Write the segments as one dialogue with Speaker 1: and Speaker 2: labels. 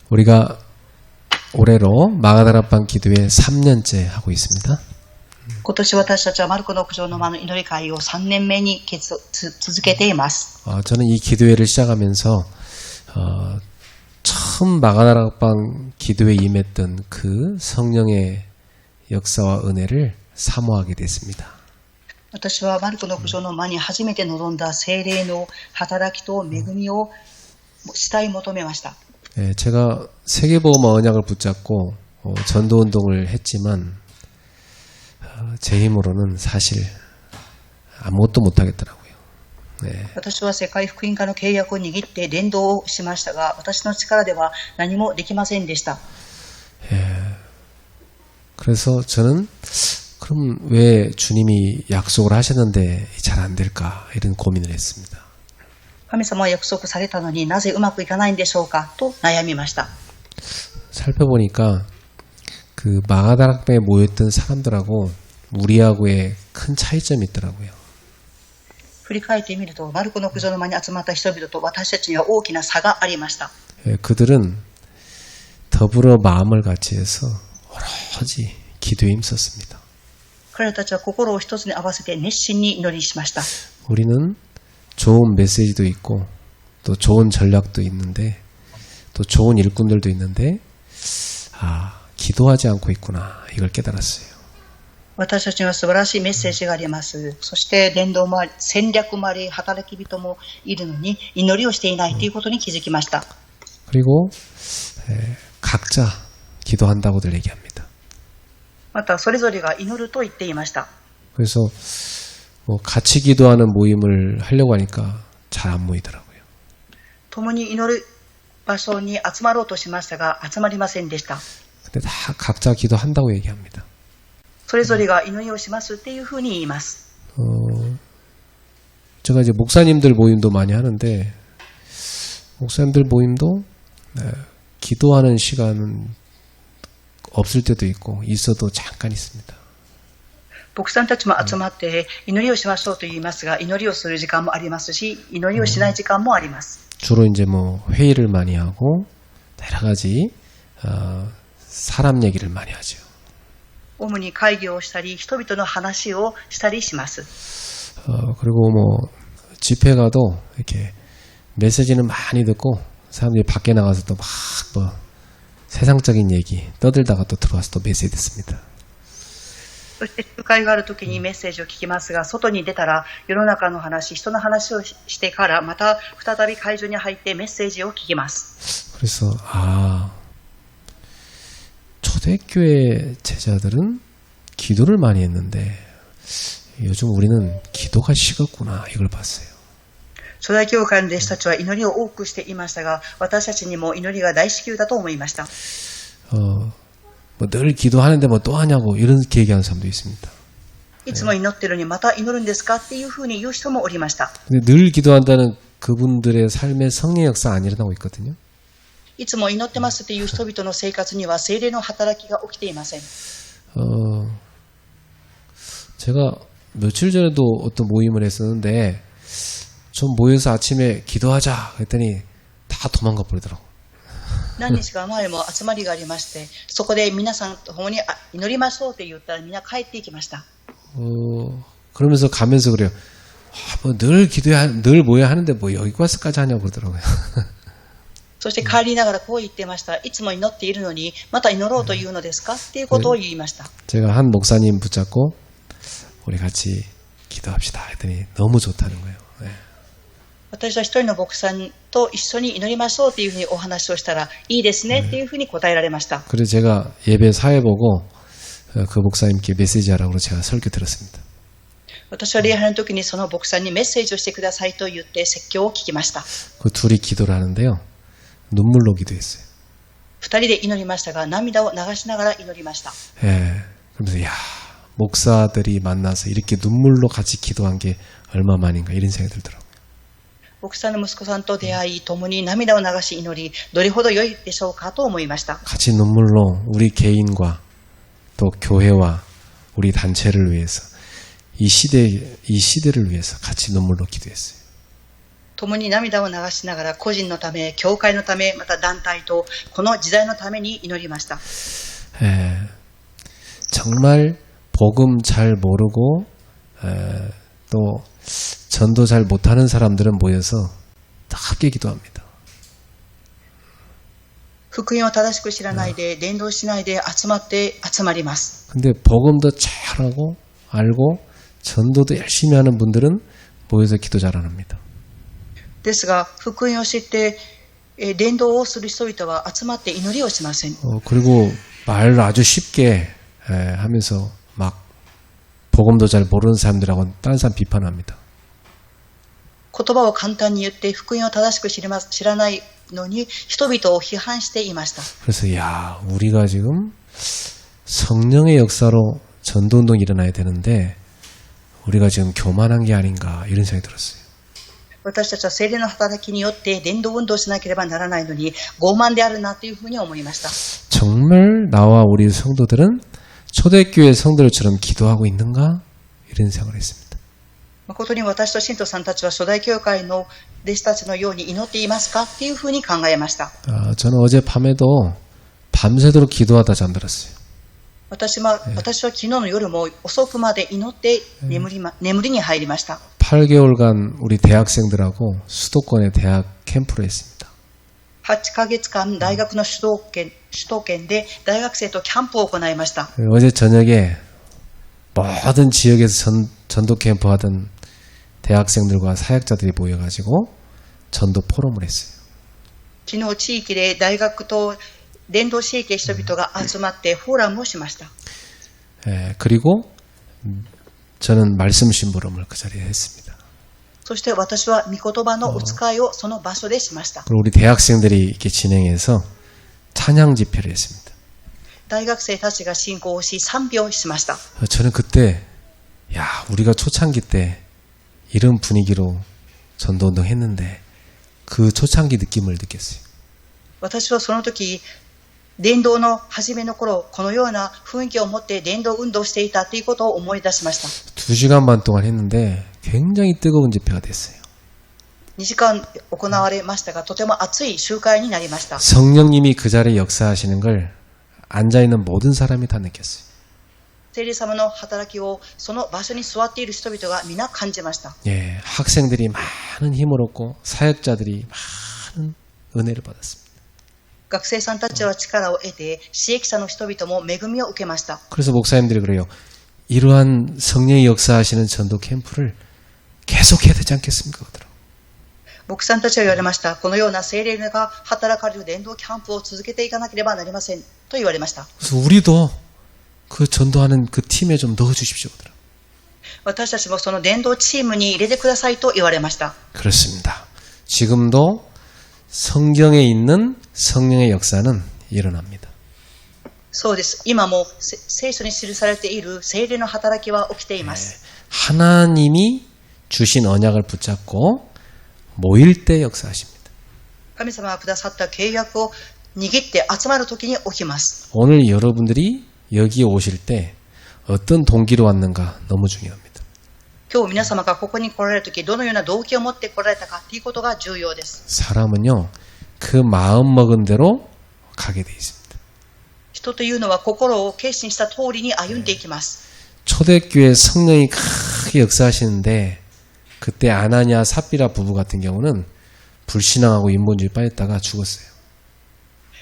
Speaker 1: 우리가 올해로 마가다락방 기도회 3년째 하고 있습니다.
Speaker 2: 今年私たちはマルコの屋上の間の祈り会を3年目に続けています。
Speaker 1: 저는 이 기도회를 시작하면서 처음 마가다락방 기도회에 임했던 그 성령의 역사와 은혜를 사모하게 됐습니다.
Speaker 2: 私はマルコの屋上の間に初めて臨んだ聖霊の働きと恵みを慕い求めました。
Speaker 1: 제가 세계보험화 언약을 붙잡고 전도운동을 했지만 제 힘으로는 사실 아무것도 못하겠더라고요.
Speaker 2: 私は世界福音化の契約を握って伝道をしましたが、私の力では何もできませんでした。
Speaker 1: 그래서 저는 그럼 왜 주님이 약속을 하셨는데 잘 안 될까 이런 고민을 했습니다.
Speaker 2: 神様は約束されたのになぜうまくいかないんでしょうかと悩みました。
Speaker 1: 살펴보니까 그 마가다락방에 모였던 사람들하고 우리하고의 큰 차이점이 있더라고요.
Speaker 2: 振り返ってみると、マルコの屋上の間に集まった人々と私たちには大きな差がありました。
Speaker 1: 그들은 더불어 마음을 같이 해서 오로지 기도에 힘썼습니다.
Speaker 2: 彼たちは心を一つに合わせて熱心に祈りしました。
Speaker 1: 우리는 좋은 메시지도 있고 또 좋은 전략도 있는데 또 좋은 일꾼들도 있는데 기도하지 않고 있구나 이걸 깨달았어요.
Speaker 2: 私たちには素晴らしいメッセージがあります。そして伝道もあり、戦略もあり、働き人もいるのに祈りをしていないということに気づきました。
Speaker 1: 그리고 각자 기도한다고들 얘기합니다.
Speaker 2: またそれぞれが祈ると言っていました。
Speaker 1: 그래서 같이 기도하는 모임을 하려고 하니까 잘 안 모이더라고요.
Speaker 2: 共に祈る場所に集まろうとしましたが集まりませんでした。
Speaker 1: 근데 다 각자 기도한다고 얘기합니다.
Speaker 2: それぞれが祈りをしますっていうふうに言います。
Speaker 1: 제가 이제 목사님들 모임도 많이 하는데 목사님들 모임도 기도하는 시간은 없을 때도 있고 있어도 잠깐 있습니다.
Speaker 2: 牧師さんたちも集まって祈りをしましょうと言いますが、祈りをする時間もありますし、祈りをしない時間もあります。
Speaker 1: 주로 이제 회의를 많이 하고 여러 가지 사람 얘기를 많이 하죠.
Speaker 2: 主に会議をしたり、人々の話をしたりします。
Speaker 1: 그리고 집회 가도 이렇게 메시지는 많이 듣고 사람들이 밖에 나가서 또 막 세상적인 얘기 떠들다가 또 들어와서 또 메시지 듣습니다.
Speaker 2: そして集会があるときにメッセージを聞きますが、外に出たら世の中の話、人の話をしてからまた再び会場に入ってメッセージを聞きます。
Speaker 1: 그래서 초대교회 제자들은 기도를 많이 했는데 요즘 우리는 기도가 식었구나 이걸 봤어요.
Speaker 2: 初代教会の弟子たちは祈りを多くしていましたが、私たちにも祈りが大至急だと思いました。
Speaker 1: 늘 기도하는데 또 하냐고 이렇게 얘기하는 사람도 있습니다.
Speaker 2: いつも祈ってるのにまた祈るんですかっていうふうに言う人もおりました。
Speaker 1: 근데 늘 기도한다는 그분들의 삶에 성령 역사 안 일어나고 있거든요.
Speaker 2: いつも祈ってますっていう人々の生活には聖霊の働きが起きていません。
Speaker 1: 제가 며칠 전에도 어떤 모임을 했었는데 좀 모여서 아침에 기도하자 그랬더니 다 도망가 버리더라고.
Speaker 2: 何日か前も集まりがありまして、そこで皆さんと共に祈りましょうって言ったらみんな帰っていきました。
Speaker 1: 그러면서 가면서 그래요. 늘 모여야 하는데 여기 와서까지 하냐고 그러더라고요.
Speaker 2: そして帰りながらこう言ってました。いつも祈っているのにまた祈ろうというのですかっていうことを言いました。
Speaker 1: 제가 한 목사님 붙잡고 우리 같이 기도합시다 했더니 너무 좋다는 거예요.
Speaker 2: 私は一人の牧師さんと一緒に祈りましょうというふうにお話をしたらいいですねっていうふうに答えられました。
Speaker 1: 그래서 제가 예배 사회 보고 그 목사님께 메시지 하라고 제가 설교 들었습니다.
Speaker 2: 私は礼拝の時にその牧師さんにメッセージをしてくださいと言って説教を聞きました。
Speaker 1: 그 둘이 기도를 하는데요. 눈물로 기도했어요.
Speaker 2: 二人で祈りましたが涙を流しながら祈りました。
Speaker 1: 그러면서 목사들이 만나서 이렇게 눈물로 같이 기도한 게 얼마만인가 이런 생각이 들더라고요.
Speaker 2: 牧師さんの息子さんと出会い、共に涙を流し祈り、どれほど良いでしょうかと思いました。
Speaker 1: 같이 눈물로 우리 개인과 또 교회와 우리 단체를 위해서 이 시대를 위해서 같이 눈물로 기도했어요.
Speaker 2: 共に涙を流しながら個人のため、教会のため、また団体とこの時代のために祈りました。
Speaker 1: 정말 복음 잘 모르고 또 전도 잘 못하는 사람들은 모여서 다 함께 기도합니다.
Speaker 2: 福音を正しく知らないで、伝道しないで集まります。
Speaker 1: 근데 복음도 잘하고 알고 전도도 열심히 하는 분들은 모여서 기도 잘 안 합니다.
Speaker 2: ですが、福音を知って伝道をする人々は集まって祈りをしません。
Speaker 1: 그리고 말을 아주 쉽게 하면서 막 복음도 잘 모르는 사람들하고 다른 사람 비판합니다.
Speaker 2: 言葉を簡単に言って福音を正しく知らないのに人々を批判していました。
Speaker 1: 그래서 야, 우리가 지금 성령의 역사로 전도운동이 일어나야 되는데 우리가 지금 교만한 게 아닌가 이런 생각이 들었어요.
Speaker 2: 私たちは聖霊の働きによって伝道運動しなければならないのに傲慢であるなというふうに思いました。
Speaker 1: 정말 나와 우리 성도들은 초대교회 성도들처럼 기도하고 있는가 이런 생각을 했습니다.
Speaker 2: 誠に私と信徒さんたちは初代教会の弟子たちのように祈っていますかというふうに考えました。
Speaker 1: 저는 어제 밤에도 밤새도록 기도하다 잠들었어요.
Speaker 2: 私は昨日の夜も遅くまで祈って眠りに入りました。
Speaker 1: 8개월간 우리 대학생들하고 수도권의 대학 캠프를 했습니다.
Speaker 2: 8ヶ月間大学の首都圏で大学生とキャンプを行いました。
Speaker 1: 어제 저녁에 모든 지역에서 전도 캠프 하던 대학생들과 사역자들이 모여가지고 전도 포럼을 했어요.
Speaker 2: 昨日地域で大学と伝道師系人々が集まってフォーラムをしました。
Speaker 1: 그리고 저는 말씀 심부름을 그 자리에 했습니다.
Speaker 2: そして私は御言葉のお使いをその場所でしました。
Speaker 1: 그리고 우리 대학생들이 이렇게 진행해서 찬양 집회를 했습니다.
Speaker 2: 大学生たちが信仰をし賛美をしました。
Speaker 1: 저는 그때 야, 우리가 초창기 때 이런 분위기로 전도운동 했는데 그 초창기 느낌을 느꼈어요.
Speaker 2: 私はその時伝道の初めの頃このような雰囲気を持って伝道運動していたということを思い出しました。
Speaker 1: 2시간 반 동안 했는데 굉장히 뜨거운 집회가 됐어요.
Speaker 2: 2時間行われましたがとても熱い集会になりました。
Speaker 1: 성령님이 그 자리에 역사하시는 걸 앉아있는 모든 사람이 다 느꼈어요.
Speaker 2: 聖霊様の働きをその場所に座っている人々が皆感じました。
Speaker 1: 예, 학생들이 많은 힘을 얻고 사역자들이 많은 은혜를 받았습니다.
Speaker 2: 学生さんたちは力を得て、使役者の人々も恵みを受けました。
Speaker 1: 그래서 목사님들이 그래요. 이러한 성령의 역사하시는 전도 캠프를 계속해야 되지 않겠습니까? 그러더라고요.
Speaker 2: 牧師さんたちは言われました。このような聖霊が働かれる伝道キャンプを続けていかなければなりませんと言われました。
Speaker 1: 그래서 우리도 그 전도하는 그 팀에 좀 넣어주십시오. 그러더라고요.
Speaker 2: 私たちもその伝道チームに入れてくださいと言われました。
Speaker 1: 그렇습니다. 지금도 성경에 있는 성령의 역사는 일어납니다.
Speaker 2: そうです。今も聖書に記されている聖霊の働きは起きています。
Speaker 1: 하나님이 주신 언약을 붙잡고 모일 때 역사하십니다.
Speaker 2: 神様がくださった契約を握って集まるときに起きます。
Speaker 1: 오늘 여러분들이 여기에 오실 때 어떤 동기로 왔는가 너무 중요합니다.
Speaker 2: 今日皆様がここに来られるときどのような動機を持って来られたかということが重要です。
Speaker 1: 사람은요, 그 마음 먹은 대로 가게 돼 있습니다.
Speaker 2: 人というのは心を決心した通りに歩んでいきます。
Speaker 1: 초대교회 성령이 크게 역사하시는데 그때 아나니아 삽비라 부부 같은 경우는 불신앙하고 인본주의 빠졌다가 죽었어요.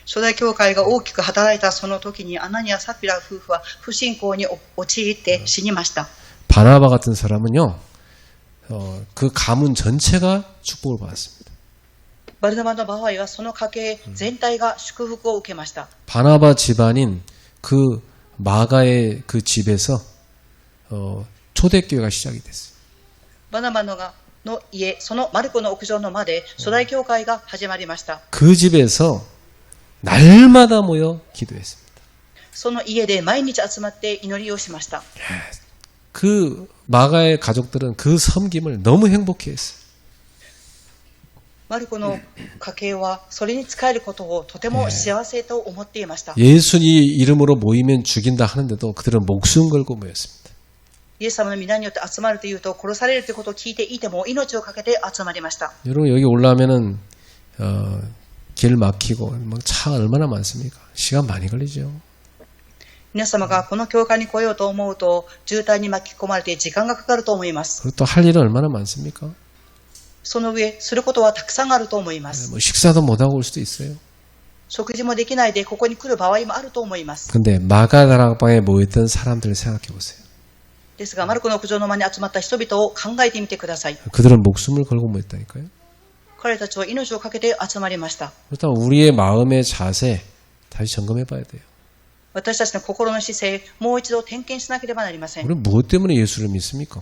Speaker 2: 初代教会が大きく働いたその時にアナニア・サピラ夫婦は不信仰に陥って死にました。
Speaker 1: 바나바 같은 사람은요, 그 가문 전체가 축복을 받았습니다.
Speaker 2: バルナバの場合はその家系全体が祝福を受けました。
Speaker 1: 바나바 집안인 그 마가의 그 집에서 초대교회가 시작이 됐어요.
Speaker 2: バナバの家、そのマルコの屋上の間で初代教会が始まりました。
Speaker 1: 그 집에서 날마다 모여 기도했습니다.
Speaker 2: その家で毎日集まって祈りをしました。
Speaker 1: 그 마가의 가족들은 그 섬김을 너무 행복해했어요.
Speaker 2: マルコの家系はそれに仕えることをとても幸せと思っていました。
Speaker 1: 예수님 이름으로 모이면 죽인다 하는데도 그들은 목숨 걸고 모였습니다.
Speaker 2: イエス様の皆によって集まるというと、殺されるということを聞いていても命を懸けて集まりました。
Speaker 1: 여러분 여기 올라오면은 길 막히고 막 차가 얼마나 많습니까? 시간 많이 걸리죠.
Speaker 2: 皆様がこの教会に来ようと思うと、渋滞に巻き込まれて時間がかかると思います。
Speaker 1: 그리고 또 할 일은 얼마나 많습니까?
Speaker 2: その上、することはたくさんあると思います。
Speaker 1: 뭐 식사도 못 하고 올 수도 있어요.
Speaker 2: 食事もできないでここに来る場合もあると思います。
Speaker 1: 근데 마가다락방에 모였던 사람들을 생각해 보세요.
Speaker 2: ですが、マルコの屋上の間に集まった人々を考えてみてください。
Speaker 1: 그들은 목숨을 걸고 모였다니까요.
Speaker 2: 彼たちは命を懸けて集まりました。
Speaker 1: 그렇다면 우리의 마음의 자세 다시 점검해 봐야 돼요.
Speaker 2: 私たちの心の姿勢、もう一度点検しなければなりません。
Speaker 1: 우리는 무엇 때문에 예수를 믿습니까?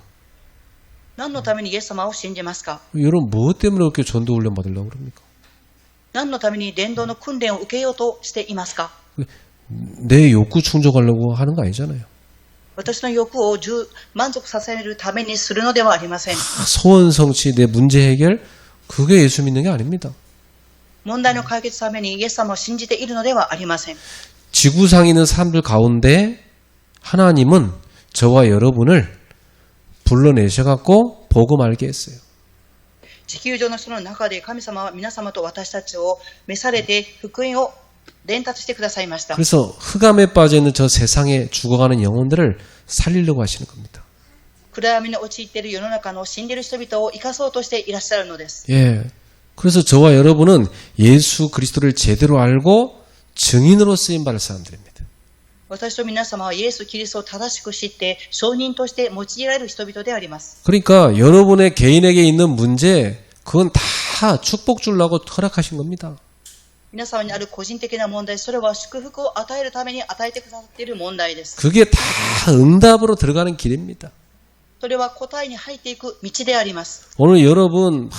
Speaker 2: 何のためにイエス様を信じますか？
Speaker 1: 여러분 무엇 때문에 그렇게 전도 훈련 받으려고 그럽니까?
Speaker 2: 何のために伝道の訓練を受けようとしていますか？
Speaker 1: 내 욕구 충족하려고 하는 거 아니잖아요.
Speaker 2: 私の欲を満足させるためにするのではありません。
Speaker 1: 소원 성취, 내 문제 해결, 그게 예수 믿는 게 아닙니다.
Speaker 2: 問題の解決のためにイエス様を信じているのではありません。
Speaker 1: 지구상에 있는 사람들 가운데 하나님은 저와 여러분을 불러내셔갖고 복음 알게 했어요.
Speaker 2: 地球上の人の中で神様は皆様と私たちを召されて福音を伝達してくださいました。
Speaker 1: 그래서 흑암에 빠져있는 저 세상에 죽어가는 영혼들을 살리려고 하시는 겁니다.
Speaker 2: 暗闇に陥っている世の中の死んでいる人々を生かそうとしていらっしゃるのです。
Speaker 1: 예. 그래서 저와 여러분은 예수 그리스도를 제대로 알고 증인으로 쓰임 받을 사람들입니다.
Speaker 2: 私と皆様はイエス・キリストを正しく知って証人として用いられる人々であります。
Speaker 1: 그러니까 여러분의 개인에게 있는 문제, 그건 다 축복 주려고 허락하신 겁니다.
Speaker 2: 皆様にある個人的な問題、それは祝福を与えるために与えてくださっている問題です。
Speaker 1: 그게 다 응답으로 들어가는 길입니다.
Speaker 2: それは答えに入っていく道であります。
Speaker 1: 오늘 여러분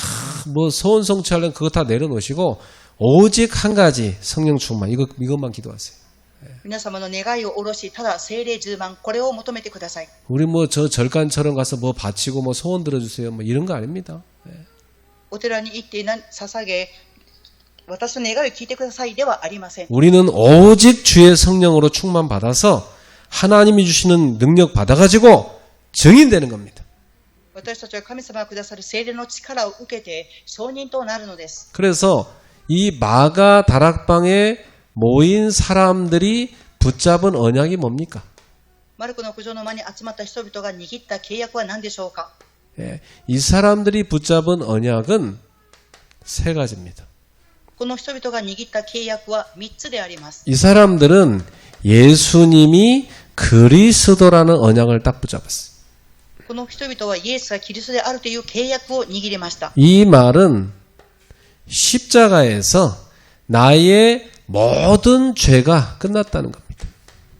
Speaker 1: 뭐 소원 성취하려면 그거 다 내려놓으시고 오직 한 가지 성령 충만 이것만 기도하세요.
Speaker 2: 皆様の願いを下ろし、ただ聖霊充満、これを求めてください。
Speaker 1: 우리 뭐 저 절간처럼 가서 뭐 바치고 뭐 소원 들어주세요 뭐 이런 거 아닙니다.
Speaker 2: お寺に行って捧げ、私の願いを聞いてくださいではありません。
Speaker 1: 우리는 오직 주의 성령으로 충만 받아서 하나님이 주시는 능력 받아가지고 증인되는 겁니다.
Speaker 2: 私たちは神様がくださる聖霊の力を受けて証人となるのです。
Speaker 1: 그래서 이 마가 다락방에 모인 사람들이 붙잡은 언약이 뭡니까?
Speaker 2: マルコの屋上の間に集まった人々が握った契約は何でしょうか？
Speaker 1: 예, 이 사람들이 붙잡은 언약은 세 가지입니다.
Speaker 2: この人々が握った契約は3つであります。
Speaker 1: 이 사람들은 예수님이 그리스도라는 언약을 딱 붙잡았어요.
Speaker 2: この人々はイエスがキリストであるという契約を握りました。
Speaker 1: 이 말은 십자가에서 나의 모든 죄가 끝났다는 겁니다.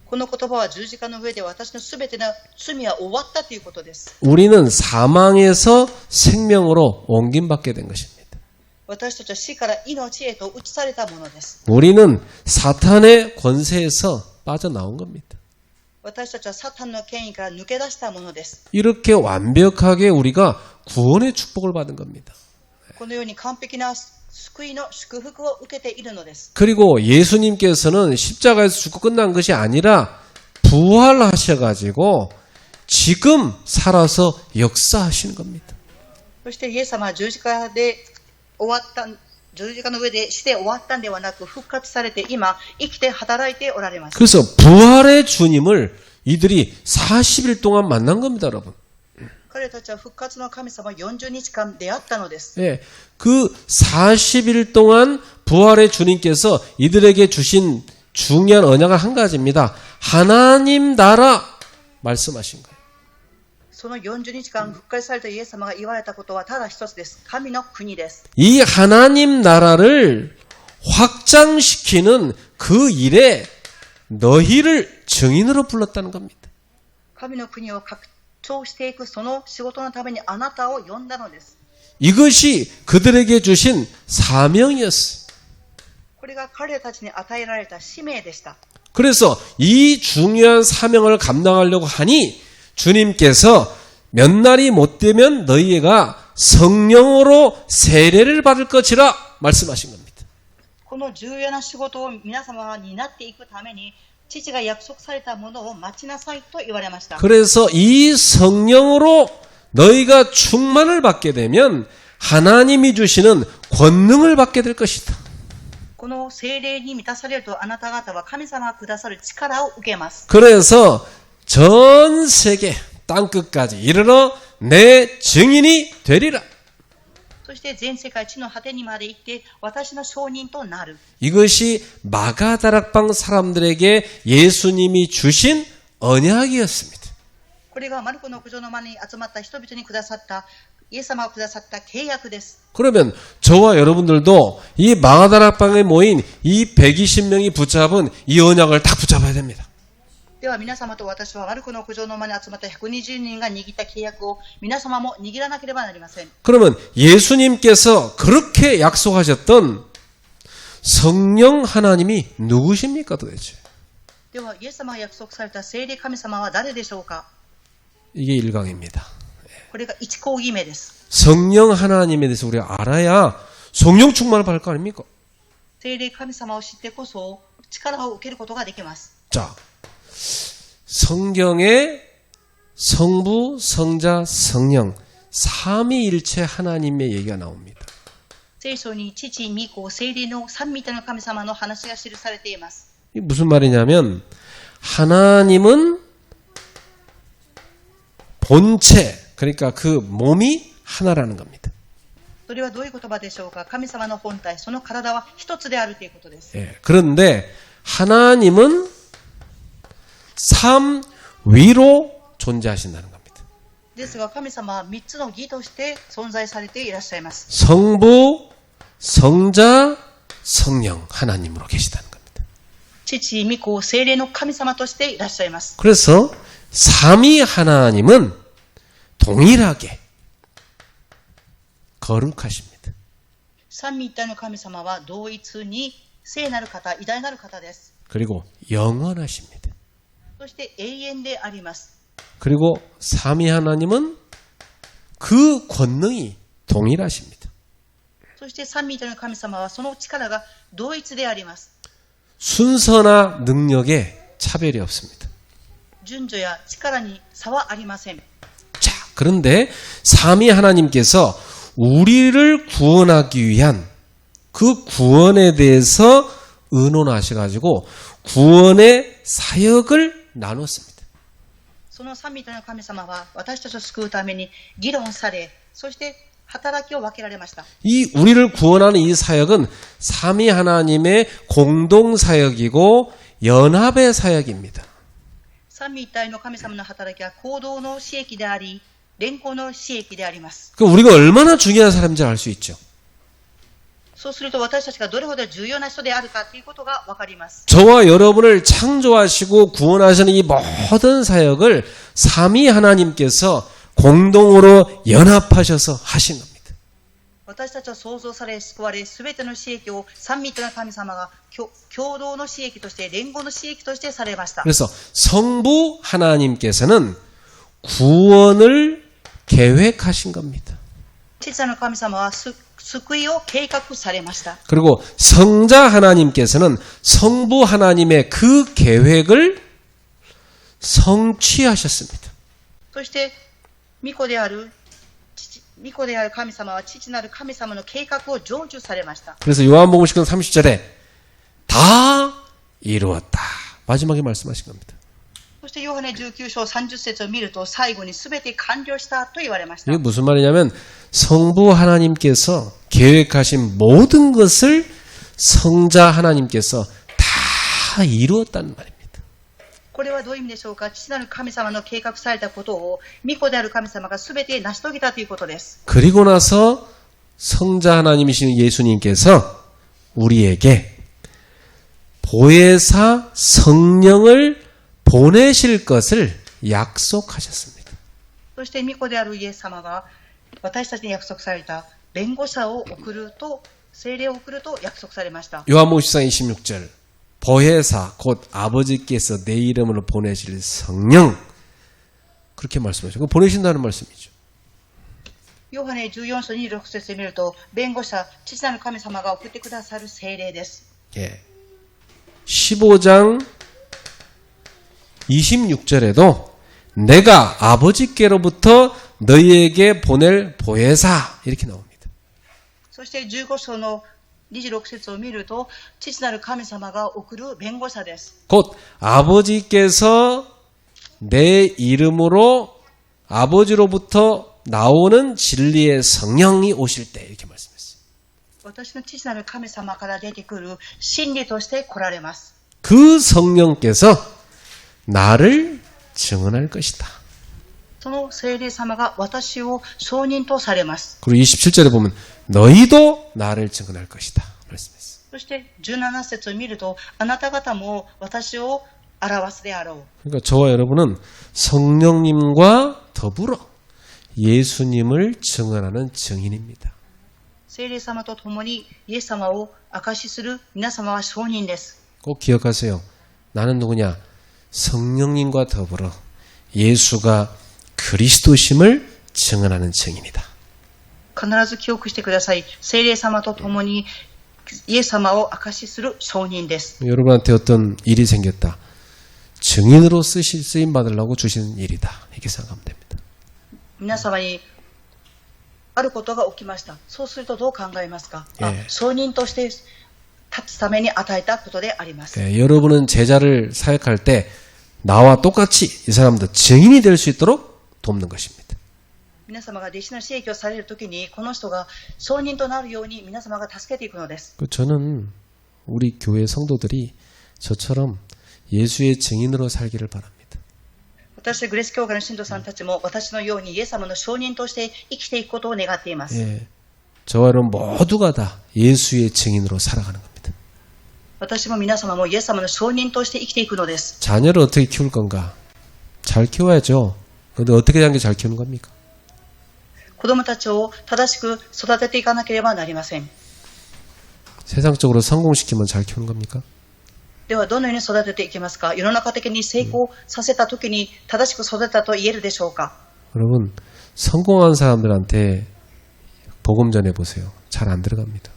Speaker 2: この言葉は十字架の上で私のすべての罪は終わったということです。
Speaker 1: 우리는 사망에서 생명으로 옮김받게 된 것입니다.
Speaker 2: 私たちは死から命へと移されたものです。
Speaker 1: 우리는 사탄의 권세에서 빠져나온 겁니다.
Speaker 2: 私たちはサタンの権威から抜け出したものです。
Speaker 1: 이렇게 완벽하게 우리가 구원의 축복을 받은 겁니다.
Speaker 2: このように完璧な救いの祝福を受けているのです。
Speaker 1: 그리고 예수님께서는 십자가에서 죽고 끝난 것이 아니라 부활하셔가지고 지금 살아서 역사하시는 겁니다.
Speaker 2: そしてイエス様は十字架で終わった、十字架の上で死で終わったんではなく復活されて今生きて働いておられます。
Speaker 1: 그래서 부활의 주님을 이들이 40일 동안 만난 겁니다, 여러분.
Speaker 2: 彼たちは復活の神様40日間出会ったのです。
Speaker 1: 예, 그 40일 동안 부활의 주님께서 이들에게 주신 중요한 언약은 한 가지입니다. 하나님 나라 말씀하신 거예요.
Speaker 2: その40日間復活されたイエス様が言われたことはただ一つです。神の国です。
Speaker 1: 이 하나님 나라를 확장시키는 그 일에 너희를 증인으로 불렀다는 겁니다.
Speaker 2: 神の国を拡張していくその仕事のためにあなたを呼んだのです。
Speaker 1: 이것이 그들에게 주신 사명이었어요.
Speaker 2: これが彼たちに与えられた使命でした。
Speaker 1: 그래서 이 중요한 사명을 감당하려고 하니 주님께서 몇 날이 못 되면 너희가 성령으로 세례를 받을 것이라 말씀하신 겁니다.
Speaker 2: この重要な仕事を皆様が担っていくために父が約束されたものを待ちなさいと言われました。
Speaker 1: 그래서 이 성령으로 너희가 충만을 받게 되면 하나님이 주시는 권능을 받게 될 것이다.
Speaker 2: この聖霊に満たされるとあなた方は神様がくださる力を受けます。
Speaker 1: 그래서 전 세계 땅끝까지 이르러 내 증인이 되리라.
Speaker 2: そして全世界地の果てにまで行って私の証人となる。
Speaker 1: 이것이 마가다락방 사람들에게 예수님이 주신 언약이었습니다.
Speaker 2: これがマルコの屋上の間に集まった人々にくださったイエス様がくださった契約です。
Speaker 1: 그러면 저와 여러분들도 이 마가다락방에 모인 이 120명이 붙잡은 이 언약을 다 붙잡아야 됩니다.
Speaker 2: では皆様と私はマルコの屋上の間に集まった120人が握った契約を皆様も握らなければなりません。
Speaker 1: 그러면 예수님께서 그렇게 약속하셨던 성령 하나님이 누구십니까 도대체?
Speaker 2: ではイエス様が約束された聖霊神様は誰でしょうか。
Speaker 1: 이게 1강입니다.
Speaker 2: これが1講義目です。
Speaker 1: 성령 하나님에 대해서 우리가 알아야 성령 충만을 받을 거 아닙니까?
Speaker 2: 聖霊神様を知ってこそ力を受けることができます。
Speaker 1: 자, 성경에 성부, 성자, 성령 삼위일체 하나님의 얘기가 나옵니다.
Speaker 2: 聖書に父、御子、聖霊の三位一体の神様の話が記されています。
Speaker 1: 이게 무슨 말이냐면 하나님은 본체, 그러니까 그 몸이 하나라는 겁니다.
Speaker 2: それはどういう言葉でしょうか。神様の本体、その体は一つであるということです。
Speaker 1: 예, 그런데 하나님은 삼위로 존재하신다는 겁니다.
Speaker 2: ですが神様は三つの義として存在されていらっしゃいます。
Speaker 1: 성부, 성자, 성령 하나님으로 계시다는 겁니다.
Speaker 2: 父、御子、聖霊の神様としていらっしゃいます。
Speaker 1: 그래서 삼위 하나님은 동일하게 거룩하십니다.
Speaker 2: 三位一体の神様は同一に聖なる方、偉大なる方です。
Speaker 1: 그리고 영원하십니다.
Speaker 2: そして永遠であります。
Speaker 1: 그리고 삼위 하나님은 그 권능이 동일하십니다.
Speaker 2: そして三位一体の神様はその力が同一であります。
Speaker 1: 순서나 능력에 차별이 없습니다.
Speaker 2: 順序や力に差はありません。
Speaker 1: 자, 그런데 삼위 하나님께서 우리를 구원하기 위한 그 구원에 대해서 의논하셔가지고 구원의 사역을 나눴습니다.
Speaker 2: その三位一体の神様は私たちを救うために議論され、そして働きを分けられました。
Speaker 1: 이 우리를 구원하는 이 사역은 삼위 하나님의 공동 사역이고 연합의 사역입니다.
Speaker 2: 三位一体の神様の働きは行動の私益であり、連合の私益であります。
Speaker 1: 그 우리가 얼마나 중요한 사람인지 알 수 있죠.
Speaker 2: そうすると私たちがどれほど重要な人であるかということが分かります。
Speaker 1: 저와 여러분을 창조하시고 구원하시는 이 모든 사역을 삼위 하나님께서 공동으로 연합하셔서 하신 겁니다.
Speaker 2: 私たちは創造され、救われ、すべての私益を三位一体の神様が共同の私益として、連合の私益としてされました。
Speaker 1: 그래서 성부 하나님께서는 구원을 계획하신 겁니다.
Speaker 2: 父なる神様は救いを計画されました。
Speaker 1: 그리고 성자 하나님께서는 성부 하나님의 그 계획을 성취하셨습니다.
Speaker 2: そして御子である神様は父なる神様の計画を成就されました。
Speaker 1: 그래서 요한복음 19장 30절에 다 이루었다. 마지막에 말씀하신 겁니다.
Speaker 2: そしてヨハネ19章30節を見ると最後に全て完了したと言われました。
Speaker 1: 이게 무슨 말이냐면 성부 하나님께서 계획하신 모든 것을 성자 하나님께서 다 이루었다는 말입니다.
Speaker 2: これはどういう意味でしょうか。父なる神様の計画されたことを御子である神様が全て成し遂げたということです。
Speaker 1: 그리고 나서 성자 하나님이신 예수님께서 우리에게 보혜사 성령을 보내실 것을 약속하셨습니다.
Speaker 2: そして御子であるイエス様が私たちに約束された弁護者を送ると、聖霊を送ると約束されました。
Speaker 1: 요한복음 14장 26절 보혜사 곧 아버지께서 내 이름으로 보내실 성령 그렇게 말씀하셨죠. 그 보내신다는 말씀이죠.
Speaker 2: ヨハネ14章26節で見ると、弁護者、父なる神様が送ってくださる聖霊です。
Speaker 1: 예. 15장 26절에도 내가 아버지께로부터 너희에게 보낼 보혜사 이렇게 나옵니다.
Speaker 2: そして15章の26節を見ると、父なる神様が送る弁護者です。
Speaker 1: 곧 아버지께서 내 이름으로 아버지로부터 나오는 진리의 성령이 오실 때 이렇게 말씀했어요.
Speaker 2: 私の父なる神様から出てくる真理として来られます。
Speaker 1: 그 성령께서 나를 증언할 것이다.
Speaker 2: その聖霊様が私を証人とされます。
Speaker 1: 그리고 27절에 보면 너희도 나를 증언할 것이다. 말씀했어요.
Speaker 2: そして17節を見ると、あなた方も私を表すであろう。
Speaker 1: 그러니까 저와 여러분은 성령님과 더불어 예수님을 증언하는 증인입니다.
Speaker 2: 聖霊様と共にイエス様を証しする皆様は証人です。
Speaker 1: 꼭 기억하세요. 나는 누구냐? 성령님과 더불어 예수가 그리스도심을 증언하는 증인이다.
Speaker 2: 必ず記憶してください。聖霊様と共にイエス様を証しする証人です。
Speaker 1: 여러분한테 어떤 일이 생겼다. 증인으로 쓰임 받으려고 주시는 일이다. 이렇게 생각하면 됩니다.
Speaker 2: 皆様にあることが起きました。そうするとどう考えますか？証人として立つために与えたことであります。
Speaker 1: 여러분은 제자를 사역할 때 나와 똑같이 이 사람도 증인이 될 수 있도록 돕는 것입니다.
Speaker 2: 皆様が弟子の使役をされるときにこの人が証人となるように皆様が助けていくのです。
Speaker 1: 저는 우리 교회 성도들이 저처럼 예수의 증인으로 살기를 바랍니다.
Speaker 2: 私グレース教会の信徒さんたちも私のようにイエス様の証人として生きていくことを願っています。
Speaker 1: 저와 여러분 모두가 다 예수의 증인으로 살아가는 겁니다.
Speaker 2: 私も皆様もイエス様の証人として生きていくのです。
Speaker 1: 자녀를 어떻게 키울 건가? 잘 키워야죠. 그런데 어떻게 하는 게 잘 키우는 겁니까?
Speaker 2: 子供たちを正しく育てていかなければなりません。
Speaker 1: 세상적으로 성공시키면 잘 키우는 겁니까?
Speaker 2: ではどのように育てていきますか？世の中的に成功させたときに正しく育てたと言えるでしょうか？
Speaker 1: 여러분 성공한 사람들한테 복음 전해보세요. 잘 안 들어갑니다.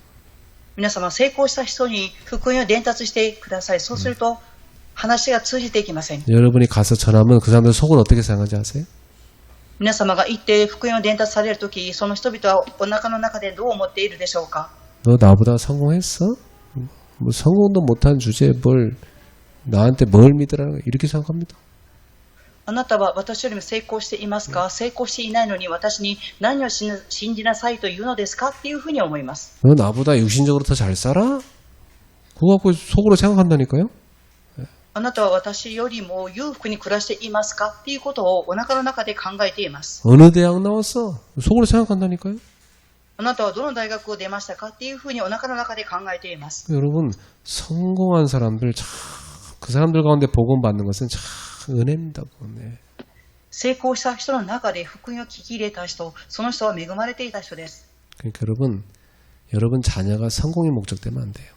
Speaker 2: 皆様成功した人に福音を伝達してください。そうすると話が通じていきません。
Speaker 1: 여러분이 가서 전하면 그 사람들 속을 어떻게 생각하는지 아세요?
Speaker 2: 皆様が行って福音を伝達されるとき、その人々はお腹の中でどう思っているでしょうか？
Speaker 1: 너 나보다 성공했어? 뭐 성공도 못한 주제에 뭘 나한테 뭘 믿으라는 거야? 이렇게 생각합니다.
Speaker 2: あなたは私よりも成功していますか？成功していないのに私に何を信じなさいというのですか？っていうふうに思います。
Speaker 1: 너 나보다 육신적으로 더 잘 살아? 그거 갖고 속으로 생각한다니까요?
Speaker 2: あなたは私よりも裕福に暮らしていますか？っていうことをお腹の中で考えています。
Speaker 1: 어느 대학 나왔어? 속으로 생각한다니까요?
Speaker 2: あなたはどの大学を出ましたか？っていうふうにお腹の中で考えています。
Speaker 1: 여러분 성공한 사람들 참 그 사람들 가운데 복음 받는 것은 참 은혜입니다. 은혜.
Speaker 2: 成功した人の中で福音を聞き入れた人、その人は恵まれていた人です。
Speaker 1: 그러니까 여러분 자녀가 성공의 목적되면 안 돼요.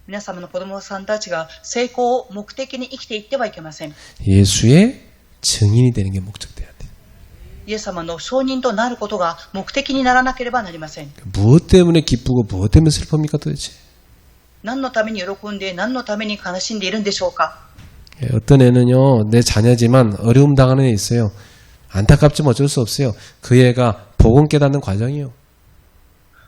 Speaker 2: 皆様の子供さんたちが成功を目的に生きていってはいけません。
Speaker 1: 예수의 증인이 되는 게 목적돼야 돼요.
Speaker 2: イエス様の証人となることが目的にならなければなりません。
Speaker 1: 무엇 때문에 기쁘고 무엇 때문에 슬픕니까 도대체?
Speaker 2: 何のために喜んで何のために悲しんでいるんでしょうか？
Speaker 1: 어떤 애는요, 내 자녀지만 어려움 당하는 애 있어요. 안타깝지만 어쩔 수 없어요. 그 애가 복음 깨닫는 과정이요.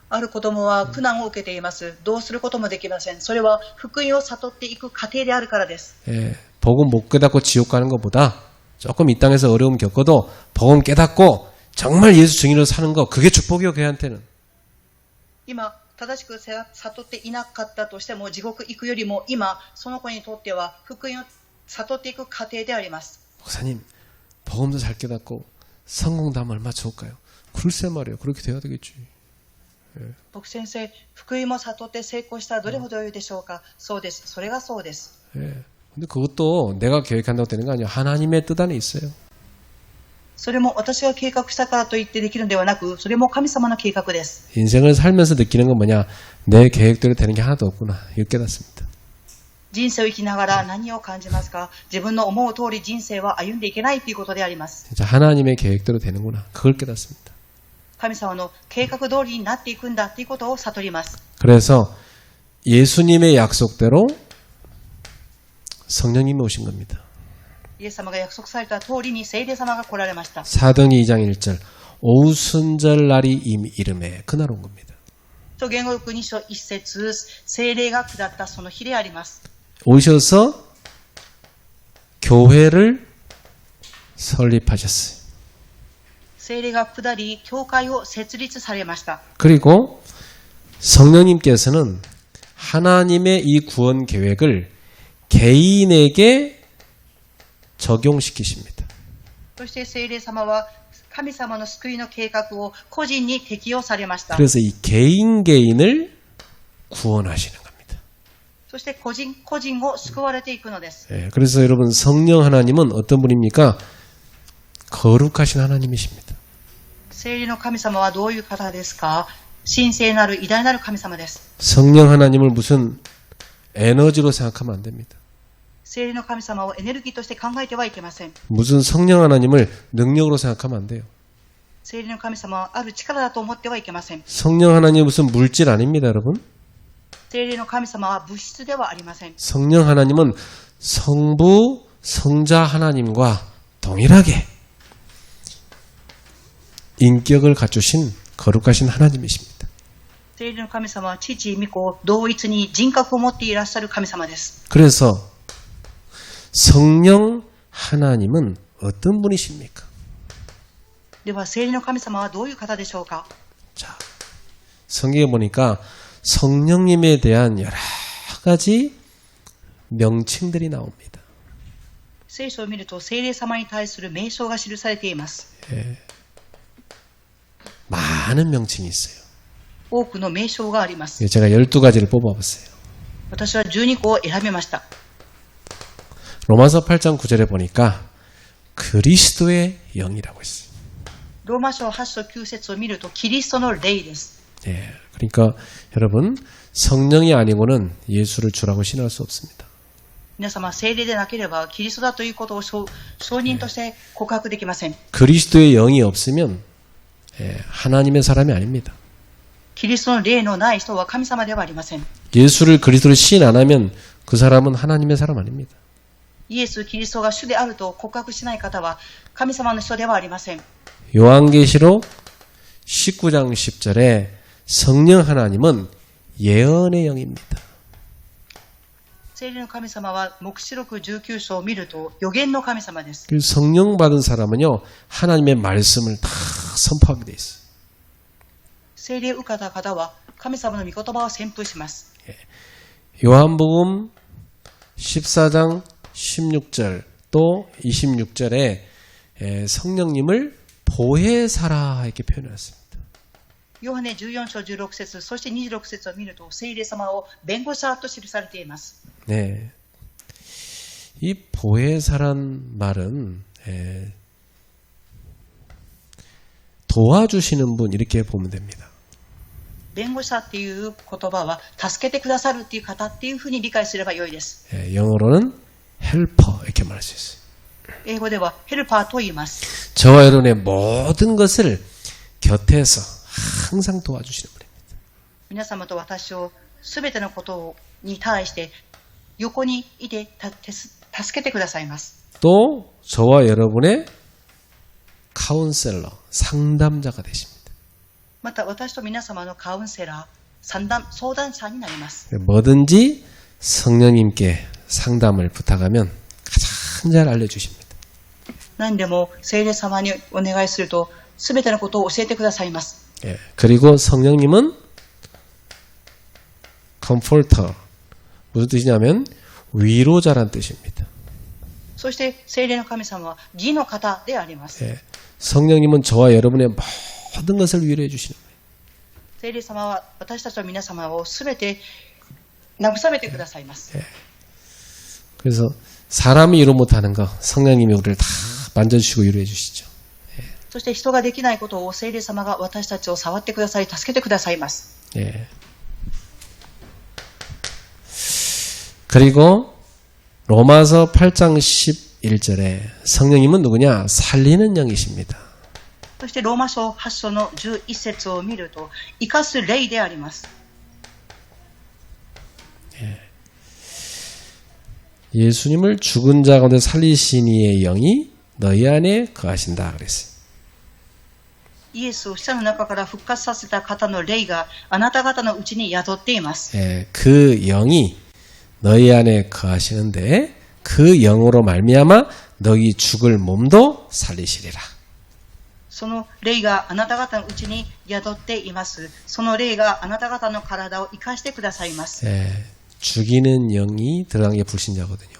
Speaker 2: ある子供は苦難を受けています。どうすることもできません。それは福音を悟っていく過程であるからです。
Speaker 1: 복음 못 깨닫고 지옥 가는 것보다 조금 이 땅에서 어려움 겪어도 복음 깨닫고 정말 예수 증인으로 사는 거 그게 축복이요, 걔한테는.
Speaker 2: 今正しく悟っていなかったとしても地獄行くよりも今その子にとっては福音を悟っていく過程であります。
Speaker 1: 목사님, 복음도 잘 깨닫고 성공도 하면 얼마나 좋을까요? 글쎄 말이에요. 그렇게 돼야 되겠지.
Speaker 2: 僕先生、福音も悟って成功したらどれほど良いでしょうか？そうです。それがそうです。
Speaker 1: 근데 그것도 내가 계획한다고 되는 거 아니에요. 하나님의 뜻 안에 있어요.
Speaker 2: それも私が計画したからといってできるのではなく、それも神様の計画です。
Speaker 1: 인생을 살면서 느끼는 건 뭐냐? 내 계획대로 되는 게 하나도 없구나. 이거 깨닫습니다.
Speaker 2: 人生を生きながら何を感じますか？自分の思う通り人生は歩んでいけないということであります。
Speaker 1: 진짜 하나님의 계획대로 되는구나. 그걸 깨닫습니다.
Speaker 2: 神様の計画通りになっていくんだということを悟ります。
Speaker 1: 그래서 예수님의 약속대로 성령님이 오신 겁니다.
Speaker 2: イエス様が約束された通りに聖霊様が来られました。
Speaker 1: 사도행전 2장 1절 오순절 날이 이름에 그날 온 겁니다.
Speaker 2: と言語録2章1節、聖霊が下ったその日であります。
Speaker 1: 오셔서 교회를 설립하셨어요.
Speaker 2: 聖霊が下り、教会を設立されました。
Speaker 1: 그리고 성령님께서는 하나님의 이 구원 계획을 개인에게 적용시키십니다.
Speaker 2: そして聖霊様は神様の救いの計画を個人に適用されました。
Speaker 1: 그래서 이 개인을 구원하시는 겁니다.
Speaker 2: そして個人個人を救われていくのです。
Speaker 1: 예, 그래서 여러분 성령 하나님은 어떤 분입니까? 거룩하신 하나님이십니다.
Speaker 2: 聖霊の神様はどういう方ですか？神聖なる偉大なる神様です。
Speaker 1: 성령 하나님을 무슨 에너지로 생각하면 안 됩니다.
Speaker 2: 聖霊の神様をエネルギーとして考えてはいけません。
Speaker 1: 무슨 성령 하나님을 능력으로 생각하면 안 돼요.
Speaker 2: 聖霊の神様はある力だと思ってはいけません。
Speaker 1: 성령 하나님은 무슨 물질 아닙니다, 여러분.
Speaker 2: 聖霊の神様は物質ではありません。
Speaker 1: 성령 하나님은 성부, 성자 하나님과 동일하게 인격을 갖추신 거룩하신 하나님이십니다.
Speaker 2: 聖霊の神様は父、御子、同一に人格を持っていらっしゃる神様です。
Speaker 1: 그래서 성령 하나님은 어떤 분이십니까?
Speaker 2: では聖霊の神様はどういう方でしょうか？
Speaker 1: 자, 성경에 보니까 성령님에 대한 여러 가지 명칭들이 나옵니다.
Speaker 2: 聖書を見ると聖霊様に対する名称が記されています。
Speaker 1: 많은 명칭이 있어요.
Speaker 2: 多くの名称があります。
Speaker 1: 제가 12가지를 뽑아봤어요.
Speaker 2: 私は12個を選びました。
Speaker 1: 로마서 8장 9절에 보니까 그리스도의 영이라고 있어요.
Speaker 2: ローマ書8章9節を見るとキリストの霊です。
Speaker 1: 예, 그러니까 여러분 성령이 아니고는 예수를 주라고 신할 수 없습니다.
Speaker 2: 皆様、聖霊でなければキリストだということを証人として告白できません。
Speaker 1: 그리스도의 영이 없으면 하나님의 사람이 아닙니다.
Speaker 2: キリストの霊のない人は神様ではありません。
Speaker 1: 예수를 그리스도를 시인 안 하면 그 사람은 하나님의 사람 아닙니다.
Speaker 2: イエス・キリストが主であると告白しない方は神様の人ではありません。
Speaker 1: 요한계시록 19장 10절에 성령 하나님은 예언의 영입니다.
Speaker 2: 聖霊の神様は黙示録19章を見ると預言の神様です。
Speaker 1: 그 성령 받은 사람은요 하나님의 말씀을 다 선포하게 돼 있어요.
Speaker 2: 聖霊を受けた方は神様の御言葉を宣布します。
Speaker 1: 요한복음 14장 16절 또 26절에 성령님을 보혜사라 이렇게 표현했습니다.
Speaker 2: ヨハネ14章16節そして26節を見ると聖霊様を弁護者と記されています。
Speaker 1: 네, 이 보혜사란 말은 도와주시는 분 이렇게 보면 됩니다.
Speaker 2: 弁護者っていう言葉は助けてくださるっていう方っていうふうに理解すればよいです。
Speaker 1: 영어로는 helper 이렇게 말할 수 있어요.
Speaker 2: 英語ではヘルパーと言います。
Speaker 1: 저와 여러분의 모든 것을 곁에서 항상 도와주시는 분입니다.
Speaker 2: 皆様と私をすべてのことに対して横にいて助けてくださいます。
Speaker 1: 또 저와 여러분의 카운셀러, 상담자가 되십니다.
Speaker 2: また私と皆様のカウンセラー、相談者になります。
Speaker 1: 뭐든지 성령님께 상담을 부탁하면 가장 잘 알려주십니다.
Speaker 2: 何でも聖霊様にお願いするとすべてのことを教えてくださいます。
Speaker 1: 그리고 성령님은 컴포터, 무슨 뜻이냐면 위로자란 뜻입니다.
Speaker 2: そして聖霊の神様は義の方であります。
Speaker 1: 성령님은 저와 여러분의 모든 것을 위로해 주시는 거예요.
Speaker 2: 聖霊様は私たちの皆様をすべて慰めてくださいます。
Speaker 1: 그래서 사람이 위로 못하는 거 성령님이 우리를 다 만져주시고 위로해 주시죠.
Speaker 2: そして人ができないことを聖霊様が私たちを触ってくださり助けてくださいます。
Speaker 1: 그리고 로마서 8장 11절에 성령님은 누구냐? 살리는 영이십니다.
Speaker 2: そしてローマ書8章の11節を見ると生かす霊であります。
Speaker 1: 예수님을 죽은 자 가운데 살리신 이의 영이 너희 안에 거하신다 그랬어요.
Speaker 2: イエスを死者の中から復活させた方の霊があなた方のうちに宿っています。
Speaker 1: 예, 그 영이 너희 안에 거하시는데 그 영으로 말미암아 너희 죽을 몸도 살리시리라.
Speaker 2: その霊があなた方のうちに宿っています。その霊があなた方の体を生かしてくださいます。
Speaker 1: 예, 죽이는 영이 들어간 게 불신자거든요.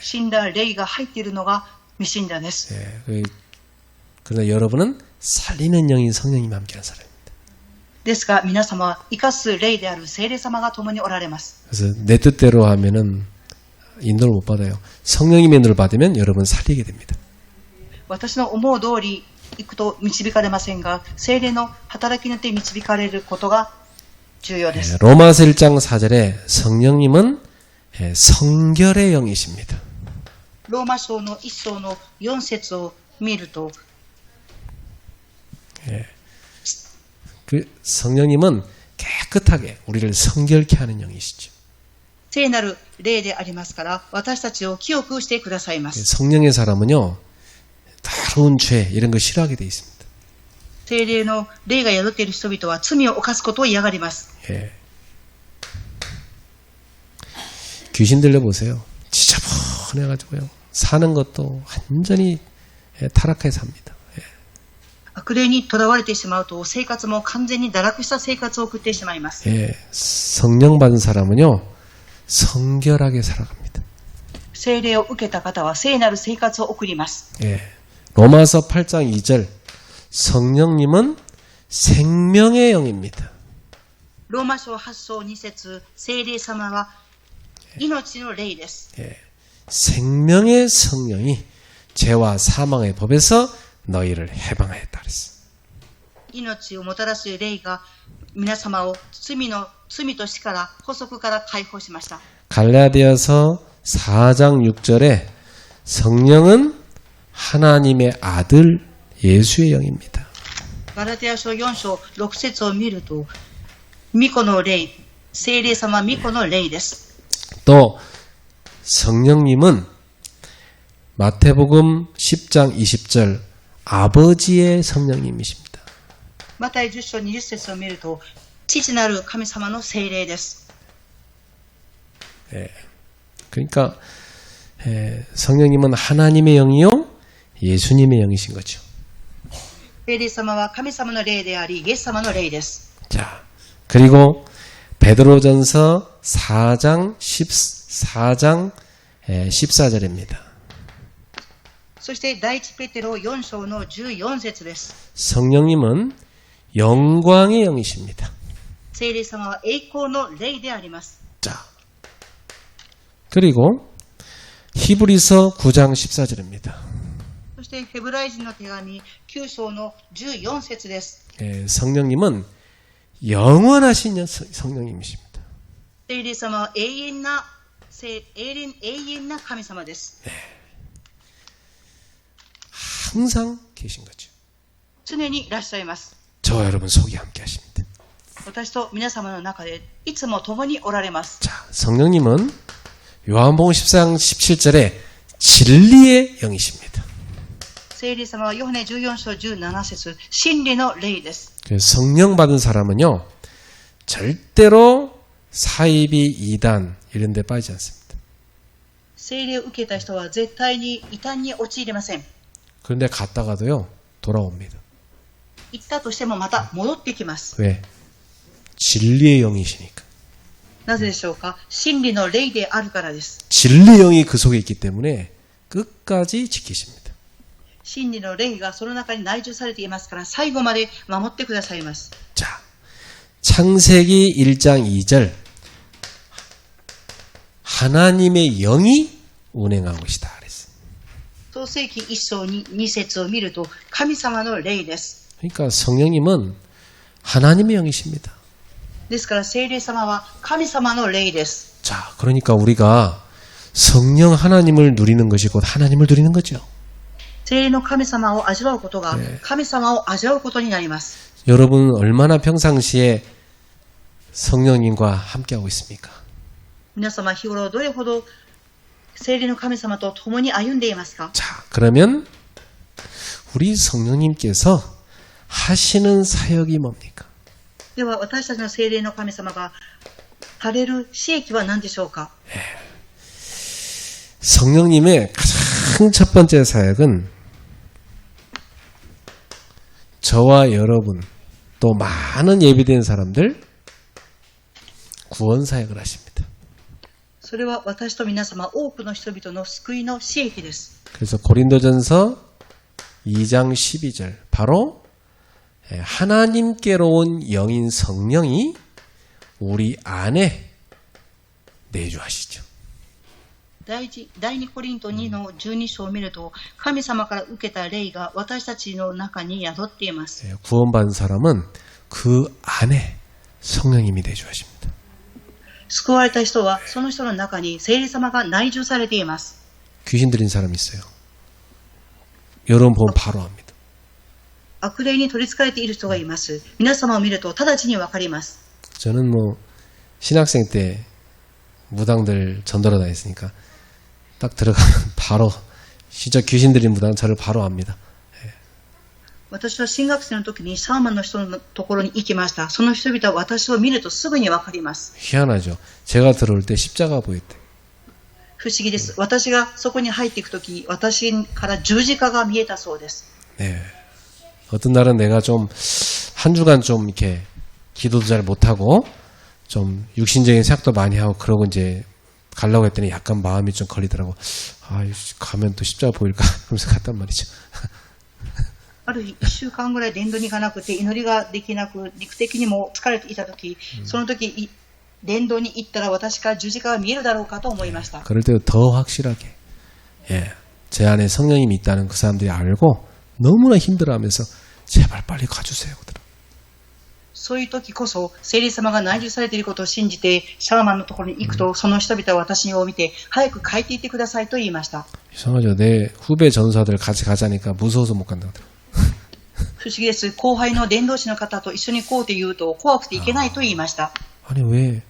Speaker 2: 死んだ霊が入っているのが未信者です。
Speaker 1: 예, 그러나 여러분은 살리는 영인 성령님과 함께하는 사람입니다.
Speaker 2: ですが皆様は生かす霊である聖霊様が共におられます。
Speaker 1: 그래서 내 뜻대로 하면은 인도를 못 받아요. 성령님의 인도를 받으면 여러분 살리게 됩니다.
Speaker 2: 私の思う通り行くと導かれませんが、聖霊の働きによって導かれることが重要です。
Speaker 1: 로마서 1장 4절에 성령님은 성결의 영이십니다.
Speaker 2: ローマ書の一章の4節を見ると、
Speaker 1: 그 성령님은 깨끗하게 우리를 성결케 하는 영이시죠.
Speaker 2: 聖なる霊でありますから、私たちを清くしてくださいます。
Speaker 1: 성령의 사람은요, 다른 죄 이런 거 싫어하게 돼 있습니다.
Speaker 2: 聖霊の霊が宿っている人々は罪を犯すことを嫌がります。
Speaker 1: 예. 귀신 들려보세요. 지저분해가지고요. 사는 것도 완전히 타락해 삽니다.
Speaker 2: 悪霊にとらわれてしまうと、生活も完全に堕落した生活を送ってしまいます。
Speaker 1: 예. 성령 받은 사람은요, 성결하게 살아갑니다.
Speaker 2: 聖霊を受けた方は聖なる生活を送ります。
Speaker 1: 예. 로마서 8장 2절 성령님은 생명의 영입니다.
Speaker 2: ローマ書8章2節、聖霊様は命の霊です。
Speaker 1: 예. 생명의 성령이 죄와 사망의 법에서 너희를 해방하였다 그랬어요.
Speaker 2: 命をもたらす霊が皆様を罪と死から補足から解放しました。
Speaker 1: 갈라디아서 4장 6절에 성령은 하나님의 아들 예수의 영입니다.
Speaker 2: ガラテヤ書4章6節を見ると、御子の霊、聖霊様御子の霊です。
Speaker 1: 또 성령님은 마태복음 10장 20절 아버지의 성령님이십니다.
Speaker 2: マタイ10章20節を見ると、父なる神様の聖霊です。
Speaker 1: 그러니까 성령님은 하나님의 영이요 예수님의 영이신 거죠.
Speaker 2: 聖霊様は神様の霊であり、イエス様の霊です。
Speaker 1: 자, 그리고 베드로전서 4장 14절입니다.
Speaker 2: そして第一ペテロ4章の14節です。
Speaker 1: 성령님은 영광의 영이십니다.
Speaker 2: 聖霊様は栄光の霊であります。
Speaker 1: 자, 그리고 히브리서 9장 14절입니다.
Speaker 2: そしてヘブライ人の手紙9章の14節です。
Speaker 1: 성령님은 영원하신 성령님이십니다.
Speaker 2: 聖霊様は永遠な神様です。
Speaker 1: 항상 계신 거죠.
Speaker 2: 常にいらっしゃいます。
Speaker 1: 저와 여러분 속에 함께 하십니다.
Speaker 2: 私と皆様の中でいつも共におられます。
Speaker 1: 자, 성령님은 요한복음 14장 17절에 진리의 영이십니다.
Speaker 2: 聖霊様はヨハネ14章17節、真理の霊です。
Speaker 1: 성령 받은 사람은요, 절대로 사이비 이단 이런 데 빠지지 않습니다.
Speaker 2: 聖霊を受けた人は絶対に異端に陥りません。
Speaker 1: 그런데 갔다가도요, 돌아옵니다.
Speaker 2: 行ったとしてもまた戻ってきます。
Speaker 1: 왜? 진리의 영이시니까.
Speaker 2: なぜでしょうか。真理の霊であるからです。
Speaker 1: 진리의 영이 그 속에 있기 때문에 끝까지 지키십니다.
Speaker 2: 真理の霊がその中に内住されていますから、最後まで守ってくださいます。
Speaker 1: 자, 창세기 1장 2절 하나님의 영이 운행한 것이다. 그랬어요.
Speaker 2: 創世記1章に2節を見ると、神様の霊です。
Speaker 1: 그러니까 성령님은 하나님의 영이십니다.
Speaker 2: ですから聖霊様は神様の霊です。
Speaker 1: 자, 그러니까 우리가 성령 하나님을 누리는 것이 곧 하나님을 누리는 거죠.
Speaker 2: 聖霊の神様を味わうことが神様を味わうことになります。
Speaker 1: 여러분 얼마나 평상시에 성령님과 함께하고 있습니까?
Speaker 2: 皆様日頃どれほど聖霊の神様と共に歩んでいますか？
Speaker 1: 자, 그러면 우리 성령님께서 하시는 사역이 뭡니까?
Speaker 2: では私たちの聖霊の神様がされる使役は何でしょうか？
Speaker 1: 성령님의 가장 첫 번째 사역은 저와 여러분 또 많은 예비된 사람들 구원 사역을 하십니다.
Speaker 2: それは私と皆様多くの人々の救いの使役です。
Speaker 1: 그래서 고린도전서 2장 12절 바로 하나님께로 온 영인 성령이 우리 안에 내주하시죠.
Speaker 2: 第2コリント2の12章を見ると、神様から受けた霊が私たちの中に宿っています。
Speaker 1: 구원받은 사람은 그 안에 성령님이 내주하십니다.
Speaker 2: 救われた人はその人の中に聖霊様が内住されています。
Speaker 1: 귀신 들린 사람 있어요. 여러분 보면 바로 압니다.
Speaker 2: 悪霊に取り憑かれている人がいます。皆様を見ると直ちにわかります。
Speaker 1: 저는 뭐 신학생 때 무당들 전도로 다녔으니까 딱 들어가면 바로 진짜 귀신 들린 무당 저를 바로 압니다.
Speaker 2: 私は新学生の時にシャーマンの人のところに行きました。その人々は私を見るとすぐにわかります。
Speaker 1: 희한하죠. 제가 들어올 때 십자가 보였대.
Speaker 2: 不思議です。私がそこに入っていく時、私から十字架が見えたそうです。
Speaker 1: 네. 어떤 날은 내가 좀 한 주간 좀 이렇게 기도도 잘 못하고 좀 육신적인 생각도 많이 하고 그러고 이제 가려고 했더니 약간 마음이 좀 걸리더라고. 아, 가면 또 십자가 보일까? 그러면서 갔단 말이죠.
Speaker 2: ある日1週間ぐらい伝道に行かなくて祈りができなく肉的にも疲れていた時、その時伝道に行ったら私から十字架が見えるだろうかと思いました。
Speaker 1: 그럴 때 더 확실하게 제 안에 성령님이 있다는 그 사람들이 알고 너무나 힘들어하면서 제발 빨리 가주세요.
Speaker 2: そういう時こそ聖霊様が内住されていることを信じてシャーマンのところに行くと、その人々は私を見て早く帰っていってくださいと言いました。
Speaker 1: 이상하죠. 내 후배 전사들 같이 가자니까 무서워서 못 간다 하더라고요.
Speaker 2: 不思議です。後輩の伝道師の方と一緒に行こうと言うと怖くて行けないと言いました。
Speaker 1: 아니 왜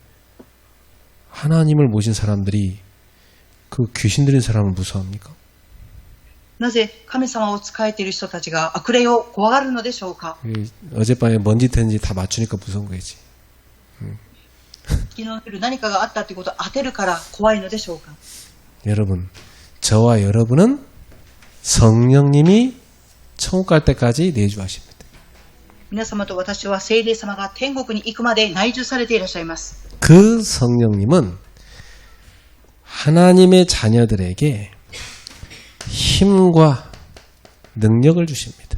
Speaker 1: 하나님을 모신 사람들이 그 귀신 들린 사람을 무서워합니까?
Speaker 2: なぜ神様を仕えている人たちが悪霊を怖がるのでしょうか？
Speaker 1: 어젯밤에 뭔 짓 했는지 다 맞추니까 무서운 거지.
Speaker 2: 昨日の夜何かがあったということを当てるから怖いのでしょうか？
Speaker 1: 여러분, 저와 여러분은 성령님이 천국 갈 때까지 내주하십니다.
Speaker 2: 皆様と私は聖霊様が天国に行くまで内住されていらっしゃいます。
Speaker 1: 그 성령님은 하나님의 자녀들에게 힘과 능력을 주십니다.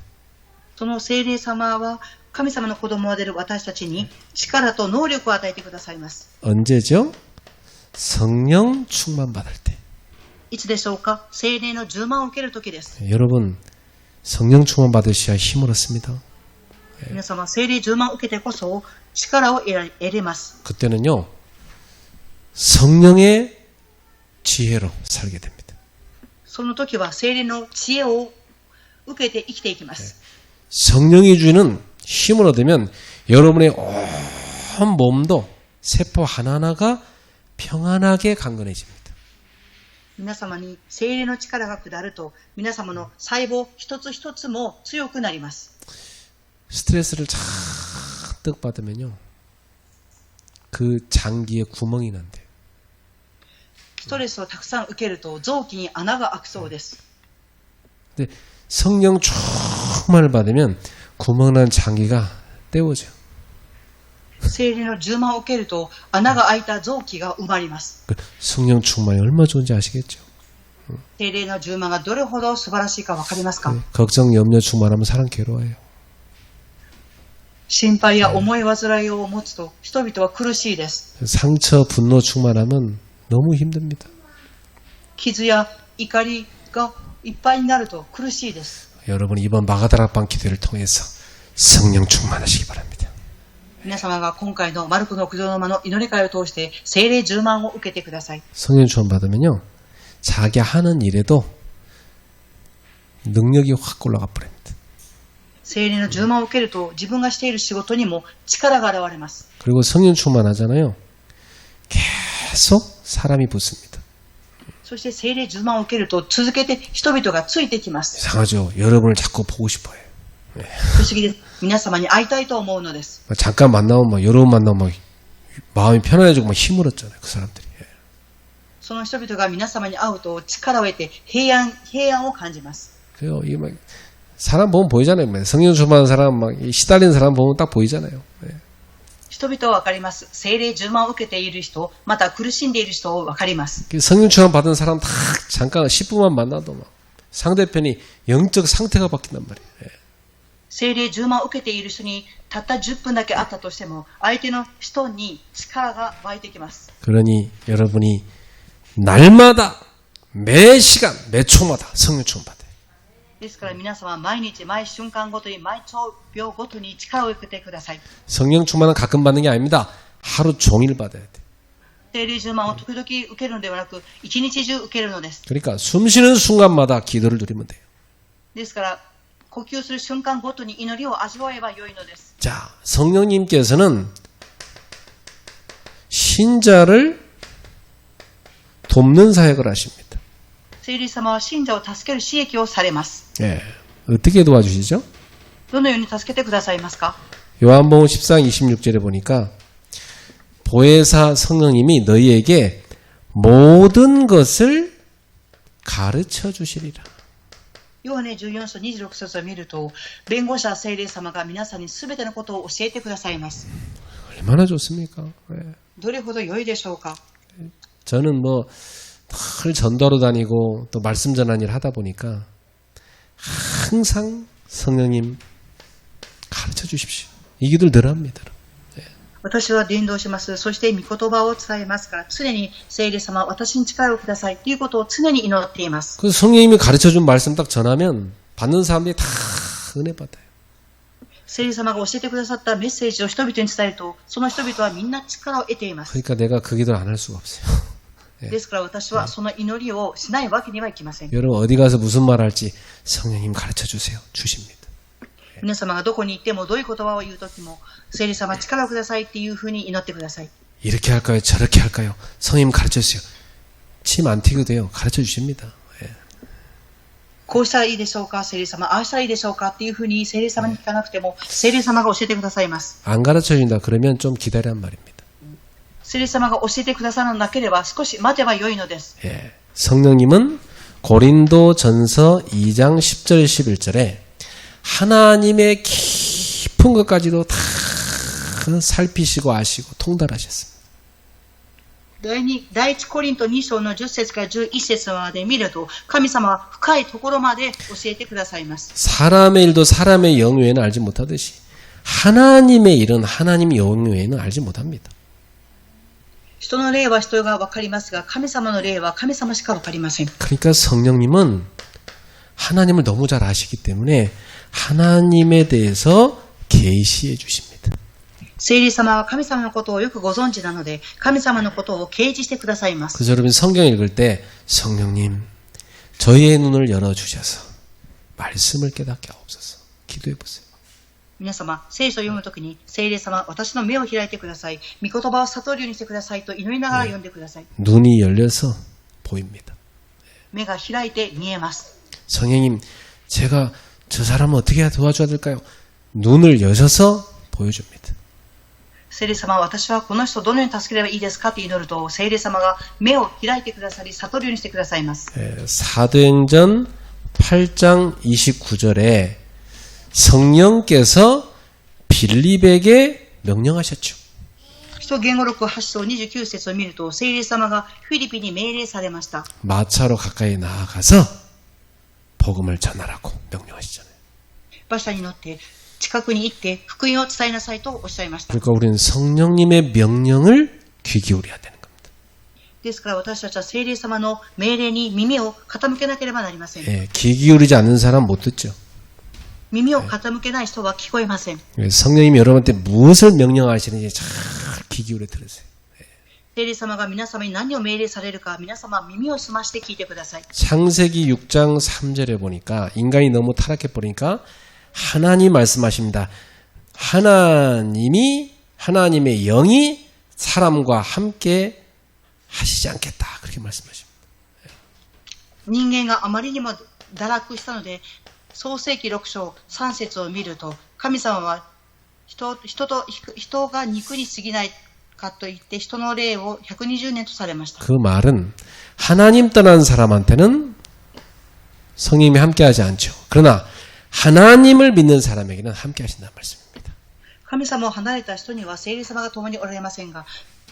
Speaker 2: その聖霊様は神様の子供である私たちに力と能力を与えてくださいます。
Speaker 1: 언제죠? 성령 충만 받을 때.
Speaker 2: いつでしょうか？聖霊の充満を受ける時です。
Speaker 1: 여러분, 성령 충만 받으셔야 힘을 얻습니다.
Speaker 2: 皆様、聖霊充満を受けてこそ力を得れます。
Speaker 1: 그때는요, 성령의 지혜로 살게 됩니다.
Speaker 2: その時は聖霊の知恵を受けて生きていきます。
Speaker 1: 성령이 주는 힘을 얻으면 여러분의 온 몸도 세포 하나하나가 평안하게 강건해집니다.
Speaker 2: 皆様に聖霊の力が下ると皆様の細胞一つ一つも強くなります。
Speaker 1: 스트레스를 잔뜩 받으면요, 그 장기에 구멍이 난대요.
Speaker 2: ストレスをたくさん受けると臓器に穴が開くそうです。
Speaker 1: 근데 성령 충만을 받으면 구멍난 장기가 떼워져요.
Speaker 2: 聖霊の充満を受けると穴が開いた臓器が埋まります。
Speaker 1: 성령 충만이 얼마나 좋은지 아시겠죠?
Speaker 2: 聖霊の充満がどれほど素晴らしいか分かりますか？
Speaker 1: 걱정, 염려 충만하면 사람 괴로워요.
Speaker 2: 心配や重い煩いを持つと人々は苦しいです。
Speaker 1: 상처, 분노 충만하면 너무 힘듭니다.
Speaker 2: 傷や怒りがいっぱいになると苦しいです。
Speaker 1: 여러분 이번 마가다락방 기도를 통해서 성령 충만하시기 바랍니다.
Speaker 2: 皆様が今回のマルコの九条の間の祈り会を通して聖霊充満を受けてください。
Speaker 1: 성령 충만 받으면요, 자기 하는 일에도 능력이 확 올라가 버립니다.
Speaker 2: 聖霊の充満を受けると自分がしている仕事にも力が現れます。
Speaker 1: 그리고 성령 충만하잖아요. 계속 사람이 붙습니다.
Speaker 2: そして聖霊充満を受けると続けて人々がついてきます。
Speaker 1: 이상하죠. 여러분을 자꾸 보고 싶어요.
Speaker 2: 不思議です。皆様に会いたいと思うのです。
Speaker 1: 잠깐 만나면 막 여러분 만나면 막 마음이 편안해지고 막 힘을 얻잖아요. 그 사람들이.
Speaker 2: その人々が皆様に会うと力を得て平安を感じます。
Speaker 1: 그래요. 이게 막 사람 보면 보이잖아요. 성령 충만한 사람 막 시달리는 사람 보면 딱 보이잖아요.
Speaker 2: 人々は分かります。聖霊充満を受けている人、また苦しんでいる人を分かります。
Speaker 1: 성령 충만 받은 사람 딱 잠깐 10분만 만나도 막 상대편이 영적 상태가 바뀐단 말이에요.
Speaker 2: 聖霊充満を受けている人にたった10分だけ会ったとしても相手の人に力が湧いてきます。
Speaker 1: 그러니 여러분이 날마다 매 시간 매 초마다 성령 충만 받아요.
Speaker 2: ですから皆様毎日毎瞬間ごとに毎兆秒ごとに力を受けてください。
Speaker 1: 성령 충만은 가끔 받는 게 아닙니다. 하루 종일 받아야 돼.
Speaker 2: 聖霊充満を時々受けるのではなく一日中受けるのです。
Speaker 1: 그러니까 숨 쉬는 순간마다 기도를 누리면 돼요.
Speaker 2: ですから呼吸する瞬間ごとに祈りを味わえばよいのです。
Speaker 1: 자, 성령님께서는 신자를 돕는 사역을 하십니다.
Speaker 2: 聖霊様は信者を助ける使役をされます。
Speaker 1: 예. 어떻게 도와주시죠?
Speaker 2: どのように助けてくださいますか？
Speaker 1: 요한복음 14장 26절에 보니까 보혜사 성령님이 너희에게 모든 것을 가르쳐 주시리라.
Speaker 2: ヨハネ14章26節を見ると、弁護者聖霊様が皆さんにすべてのことを教えてくださいます。
Speaker 1: 얼마나 좋습니까? 예.
Speaker 2: どれほど良いでしょうか？
Speaker 1: 저는 뭐 늘 전도하러 다니고 또 말씀 전하는 일 하다 보니까 항상 성령님 가르쳐 주십시오. 이 기도를 늘 합니다.
Speaker 2: 私は伝道します。そして御言葉を伝えますから、常に聖霊様、私に力をくださいということを常に祈っています。
Speaker 1: 그 성령님이 가르쳐 준 말씀 딱 전하면 받는 사람들이 다 은혜 받아요.
Speaker 2: 聖霊様が教えてくださったメッセージを人々に伝えると、その人々はみんな力を得ています。
Speaker 1: 그러니까 내가 그 기도를 안 할 수가 없어요.
Speaker 2: ですから私はその祈りをしないわけにはいきません。
Speaker 1: 여러분 어디 가서 무슨 말 할지 성령님 가르쳐 주세요. 주십니다.
Speaker 2: 皆様がどこに行ってもどういう言葉を言うときも、聖霊様力をくださいっていうふうに祈ってください。
Speaker 1: 이렇게 할까요? 저렇게 할까요? 성령님 가르쳐 주세요. 침 안 튀겨도 돼요. 가르쳐 주십니다.
Speaker 2: こうしたらいいでしょうか、聖霊様、ああしたらいいでしょうかっていうふうに聖霊様に聞かなくても、聖霊様が教えてくださいます。
Speaker 1: 안 가르쳐 준다 그러면 좀 기다란 말입니다.
Speaker 2: 聖霊様が教えてくださらなければ少し待てばよいのです。
Speaker 1: 예. 성령님은 고린도 전서 2장 10절 11절에 하나님의 깊은 것까지도 다 살피시고 아시고 통달하셨습니다.
Speaker 2: 第一コリント2章の10節から11節まで見ると、神様は深いところまで教えてくださいます。
Speaker 1: 사람의 일도 사람의 영 외에는 알지 못하듯이 하나님의 일은 하나님의 영 외에는 알지 못합니다.
Speaker 2: 人の霊は人が分かりますが、神様の霊は神様しか分かりません。
Speaker 1: 그러니까 성령님은 하나님을 너무 잘 아시기 때문에 하나님에 대해서 계시해 주십니다.
Speaker 2: 聖霊様は神様のことをよくご存知なので、神様のことを掲示してくださいます。
Speaker 1: 그래서 여러분 성경 읽을 때 성령님 저희의 눈을 열어주셔서 말씀을 깨닫게 하옵소서 기도해 보세요.
Speaker 2: 皆様、聖書を読むときに、聖霊様、私の目を開いてください。御言葉を悟るようにしてくださいと祈りながら読んでください。
Speaker 1: 눈이 열려서 보입니다.
Speaker 2: 目が開いて見えます。
Speaker 1: 성령님 제가 저 사람을 어떻게 도와줘야 될까요? 눈을 여셔서 보여줍니다.
Speaker 2: 聖霊様、私はこの人をどのように助ければいいですかと祈ると、聖霊様が目を開いてくださり、悟るようにしてくださいます。
Speaker 1: 사도행전 8장 29절에 성령께서 빌립에게 명령하셨죠.
Speaker 2: 使徒言語録8章29節を見ると、聖霊様がフィリピに命令されました。
Speaker 1: 마차로 가까이 나아가서 복음을 전하라고 명령하시잖아요.
Speaker 2: 馬車に乗って近くに行って福音を伝えなさいとおっしゃいました。
Speaker 1: 그러니까 우리는 성령님의 명령을 귀 기울여야 되는 겁니다.
Speaker 2: ですから私たちは聖霊様の命令に耳を傾けなければなりません。
Speaker 1: 예, 귀 기울이지 않는 사람 못 듣죠.
Speaker 2: 耳を傾けない人は聞こえません。
Speaker 1: 성령님이 여러분한테 무엇을 명령하시는지 잘 귀 기울여 들으세요.
Speaker 2: 聖霊様が皆様に何を命令されるか、皆様は耳を澄まして聞いてください。
Speaker 1: 창세기 6장 3절에 보니까 인간이 너무 타락해버리니까 하나님 말씀하십니다. 하나님의 영이 사람과 함께 하시지 않겠다. 그렇게 말씀하십니다.
Speaker 2: 人間があまりにも堕落したので、創世記6章3節を見ると、神様は人が肉に過ぎないかと言って人の霊を120年とされました。
Speaker 1: 그 말은 하나님 떠난 사람한테는 성령님이 함께하지 않죠. 그러나 하나님을 믿는 사람에게는 함께하신다는 말씀입니다.
Speaker 2: 神様を離れた人には聖霊様が共におられませんが、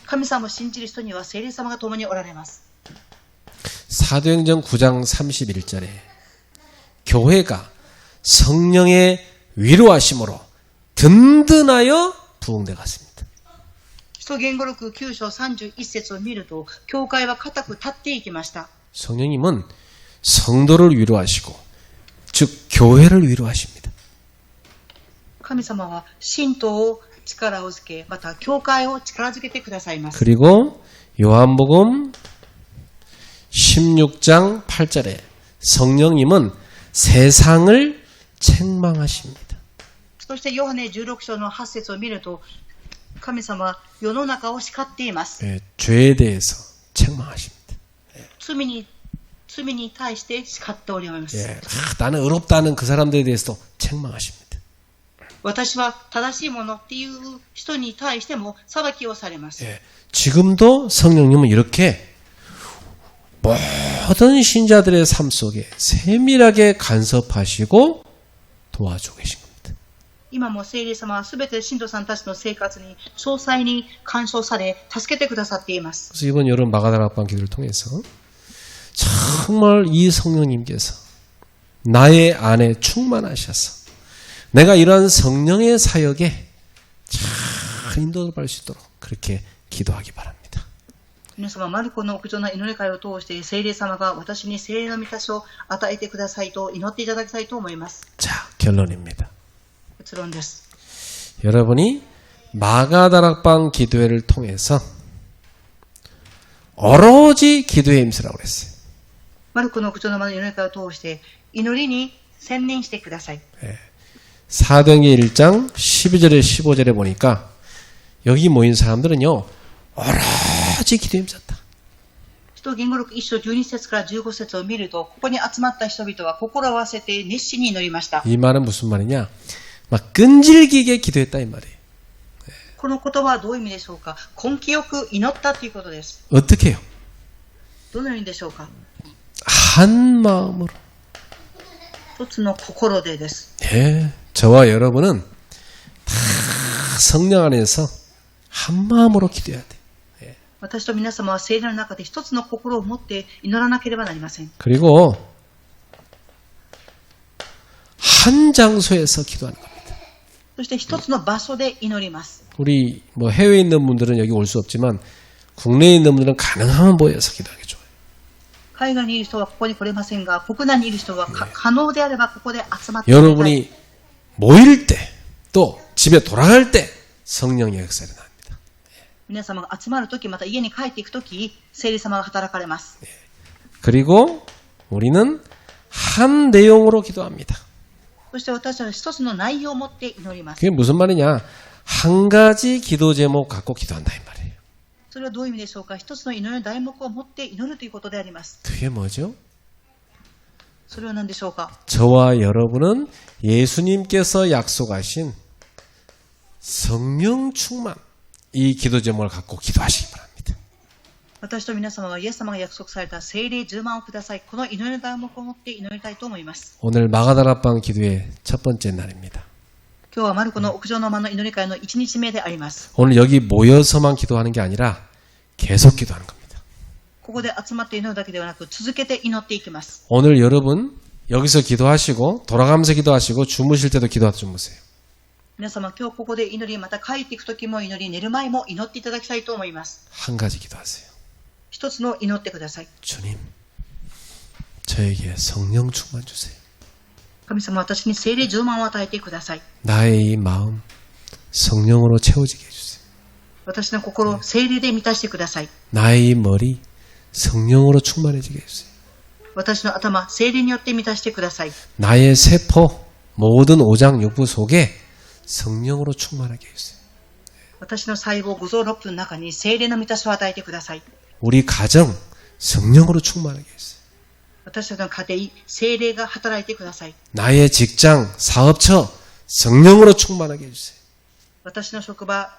Speaker 2: 神様を信じる人には聖霊様が共におられます。
Speaker 1: 사도행전 9장 31절에 교회가 성령의 위로하심으로 든든하여 부흥돼 갔습니다.
Speaker 2: 使徒言語録9章31節を見ると、教会は固く立っていきました。
Speaker 1: 성령님은 성도를 위로하시고 즉 교회를 위로하십니다.
Speaker 2: 神様は信徒を力をづけ、また教会を力づけてくださいます。
Speaker 1: 그리고 요한복음 16장 8절에 성령님은 세상을 책망하십니다.
Speaker 2: そしてヨハネ16章の8節を見ると、神様は世の中を叱っています。
Speaker 1: 죄에 대해서 책망하십니다.
Speaker 2: 罪に対して叱っております。
Speaker 1: 나는 의롭다는 그 사람들에 대해서도 책망하십니다.
Speaker 2: 私は正しいものっていう人に対しても裁きをされます。
Speaker 1: 지금도 성령님은 이렇게 모든 신자들의 삶 속에 세밀하게 간섭하시고 도와주고 계신 겁니다.
Speaker 2: 今も聖霊様はすべて信徒さんたちの生活に詳細に干渉され、助けてくださっています。
Speaker 1: 그래서 이번 여름 마가다락방 기도를 통해서 정말 이 성령님께서 나의 안에 충만하셔서 내가 이러한 성령의 사역에 잘 인도받을 수 있도록 그렇게 기도하기 바랍니다.
Speaker 2: 皆様、マルコの屋上の祈り会を通して聖霊様が私に聖霊の御足を与えてくださいと祈っていただきたいと思います。
Speaker 1: 자, 결론입니다.
Speaker 2: 結論です。
Speaker 1: 여러분이 마가다락방 기도회를 통해서 오로지 기도에 임쓰라고 그랬어요.
Speaker 2: マルコの屋上の祈り会を通して祈りに専念してください。
Speaker 1: 사도행전 1장 12절에 15절에 보니까 여기 모인 사람들은요 오로지 기도에 임썼다.
Speaker 2: 使徒言語録1章12節から15節を見ると、ここに集まった人々は心を合わせて熱心に祈りました。
Speaker 1: 이 말은 무슨 말이냐? 막 끈질기게 기도했다 이 말이에요.
Speaker 2: この言葉はどういう意味でしょうか。根気よく祈ったということです。
Speaker 1: 어떻게 해요?
Speaker 2: どのようにでしょうか。
Speaker 1: 한 마음으로.
Speaker 2: 一つの心でです。
Speaker 1: 예, 저와 여러분은 다 성령 안에서 한 마음으로 기도해야 돼.
Speaker 2: 私と皆様は聖霊の中で一つの心を持って祈らなければなりません。
Speaker 1: 그리고 한 장소에서 기도하는 겁니다.
Speaker 2: そして一つの場所で祈ります。
Speaker 1: 우리 뭐 해외에 있는 분들은 여기 올 수 없지만 국내에 있는 분들은 가능하면 모여서 기도하는 게 좋아요.
Speaker 2: 海外にいる人はここに来れませんが、国内にいる人は可能であればここで集まってください。
Speaker 1: 여러분이 모일 때 또 집에 돌아갈 때 성령의 역사가 일어납니다.
Speaker 2: 皆様が集まるとき、また家に帰っていくとき、聖霊様が働かれます。
Speaker 1: 그리고 우리는 한 내용으로 기도합니다.
Speaker 2: そして私たちは一つの内容を持って祈ります。
Speaker 1: 그게 무슨 말이냐? 한 가지 기도 제목 갖고 기도한다 이 말이에요.
Speaker 2: それはどういう意味でしょうか。一つの祈りの題目を持って祈るということであります。
Speaker 1: 그게 뭐죠?
Speaker 2: それは何でしょうか。
Speaker 1: 저와 여러분은 예수님께서 약속하신 성령 충만 이 기도 제목을 갖고 기도하시기 바랍니다.
Speaker 2: 私と皆様はイエス様が約束された聖霊10万をください。この祈りの題目を持って祈りたいと思います。
Speaker 1: 오늘 마가다락방 기도의 첫 번째 날입니다.
Speaker 2: 今日はマルコの屋上の間の祈り会の1日目であります。
Speaker 1: 오늘 여기 모여서만 기도하는 게 아니라 계속 기도하는 겁니다.
Speaker 2: ここで集まって祈るだけではなく続けて祈っていきます。
Speaker 1: 오늘 여러분 여기서 기도하시고 돌아가면서 기도하시고 주무실 때도 기도하다 주무세요.
Speaker 2: 皆様、今日ここで祈り、また帰っていくときも祈り、寝る前も祈っていただきたいと思います。
Speaker 1: 한 가지 기도하세요.
Speaker 2: 一つの祈ってください。
Speaker 1: 주님, 저에게 성령 충만 주세요.
Speaker 2: 神様、私に聖霊10万を与えてください。
Speaker 1: 나의 이 마음 성령으로 채워지게 해주세요.
Speaker 2: 私の心を聖霊で満たしてください。
Speaker 1: 나의 이 머리 성령으로 충만해지게 해주세요.
Speaker 2: 私の頭、聖霊によって満たしてください。
Speaker 1: 나의 세포 모든 오장육부 속에 성령으로 충만하게 해주세요.
Speaker 2: 私の細胞、五臓六腑の中に聖霊の満たしを与えてください。
Speaker 1: 우리 가정 성령으로 충만하게 해주세요.
Speaker 2: 私たちの家庭、聖霊が働いてください。
Speaker 1: 나의 직장, 사업처 성령으로 충만하게 해주세요.
Speaker 2: 私の職場、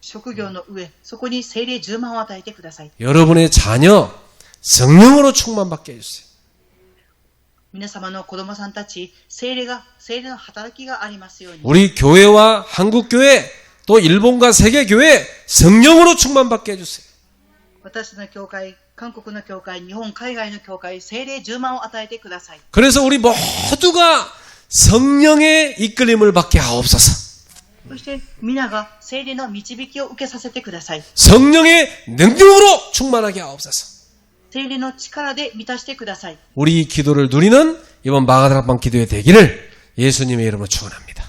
Speaker 2: 職業の上、そこに聖霊充満を与えてください。
Speaker 1: 여러분의 자녀 성령으로 충만받게 해주세요.
Speaker 2: 皆様の子供さんたち、聖霊の働きがありますように。
Speaker 1: 우리 교회와 한국교회 또 일본과 세계교회 성령으로 충만받게 해주세요.
Speaker 2: 私の教会、韓国の教会、日本、海外の教会、聖霊充満を与えてください。
Speaker 1: 그래서 우리 모두가 성령의 이끌림을 받게 하옵소서.
Speaker 2: そして皆が聖霊の導きを受けさせてください。
Speaker 1: 성령의 능력으로 충만하게 하옵소서.
Speaker 2: 聖霊の力で満たしてください。
Speaker 1: 우리 기도를 누리는 이번 마가다락방 기도의 되기를 예수님의 이름으로 축원합니다.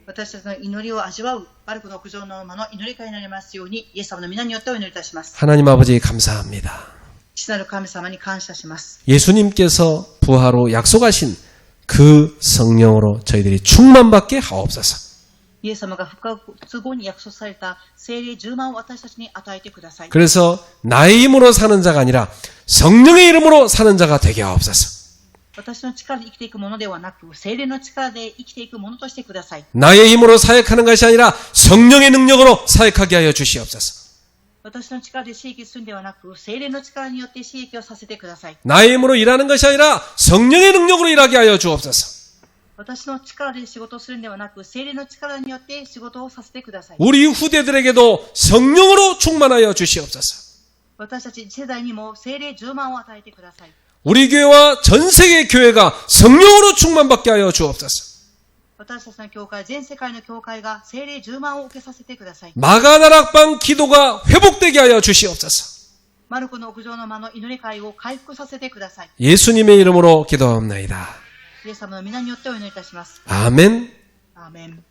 Speaker 2: 私たちの祈りを味わうバルクの屋上の間の祈り会になりますように、イエス様の皆によってお祈りいたします。
Speaker 1: 하나님 아버지 감사합니다.
Speaker 2: 父なる神様に感謝します。
Speaker 1: 예수님께서 부활로 약속하신 그 성령으로 저희들이 충만받게 하옵소서.
Speaker 2: イエス様が復活後に約束された聖霊充満を私たちに与えてください。
Speaker 1: 그래서 나의 힘으로 사는 자가 아니라 성령의 이름으로 사는 자가 되게 하옵소서.
Speaker 2: 私の力で生きていくものではなく、聖霊の力で生きていくものとしてください。
Speaker 1: 나의 힘으로 사역하는 것이 아니라 성령의 능력으로 사역하게 하여 주시옵소서.
Speaker 2: 私の力で刺激するんではなく、聖霊の力によって刺激をさせてください。
Speaker 1: 나의 힘으로 일하는 것이 아니라 성령의 능력으로 일하게 하여 주옵소서.
Speaker 2: 私の力で仕事をするんではなく、聖霊の力によって仕事をさせてください。
Speaker 1: 우리 후대들에게도 성령으로 충만하여 주시옵소서.
Speaker 2: 私たち世代にも聖霊充満を与えてください。
Speaker 1: 우리 교회와 전 세계 교회가 성령으로 충만받게 하여 주옵소서.
Speaker 2: 私たちの教会、全世界の教会が聖霊充満を受けさせてください。
Speaker 1: 마가다락방 기도가 회복되게 하여 주시옵소서.
Speaker 2: マルコの屋上の間の祈り会を回復させてください。
Speaker 1: 예수님의 이름으로 기도합니다.
Speaker 2: イエス様の皆によってお祈りいたします。
Speaker 1: 아멘.
Speaker 2: アーメン。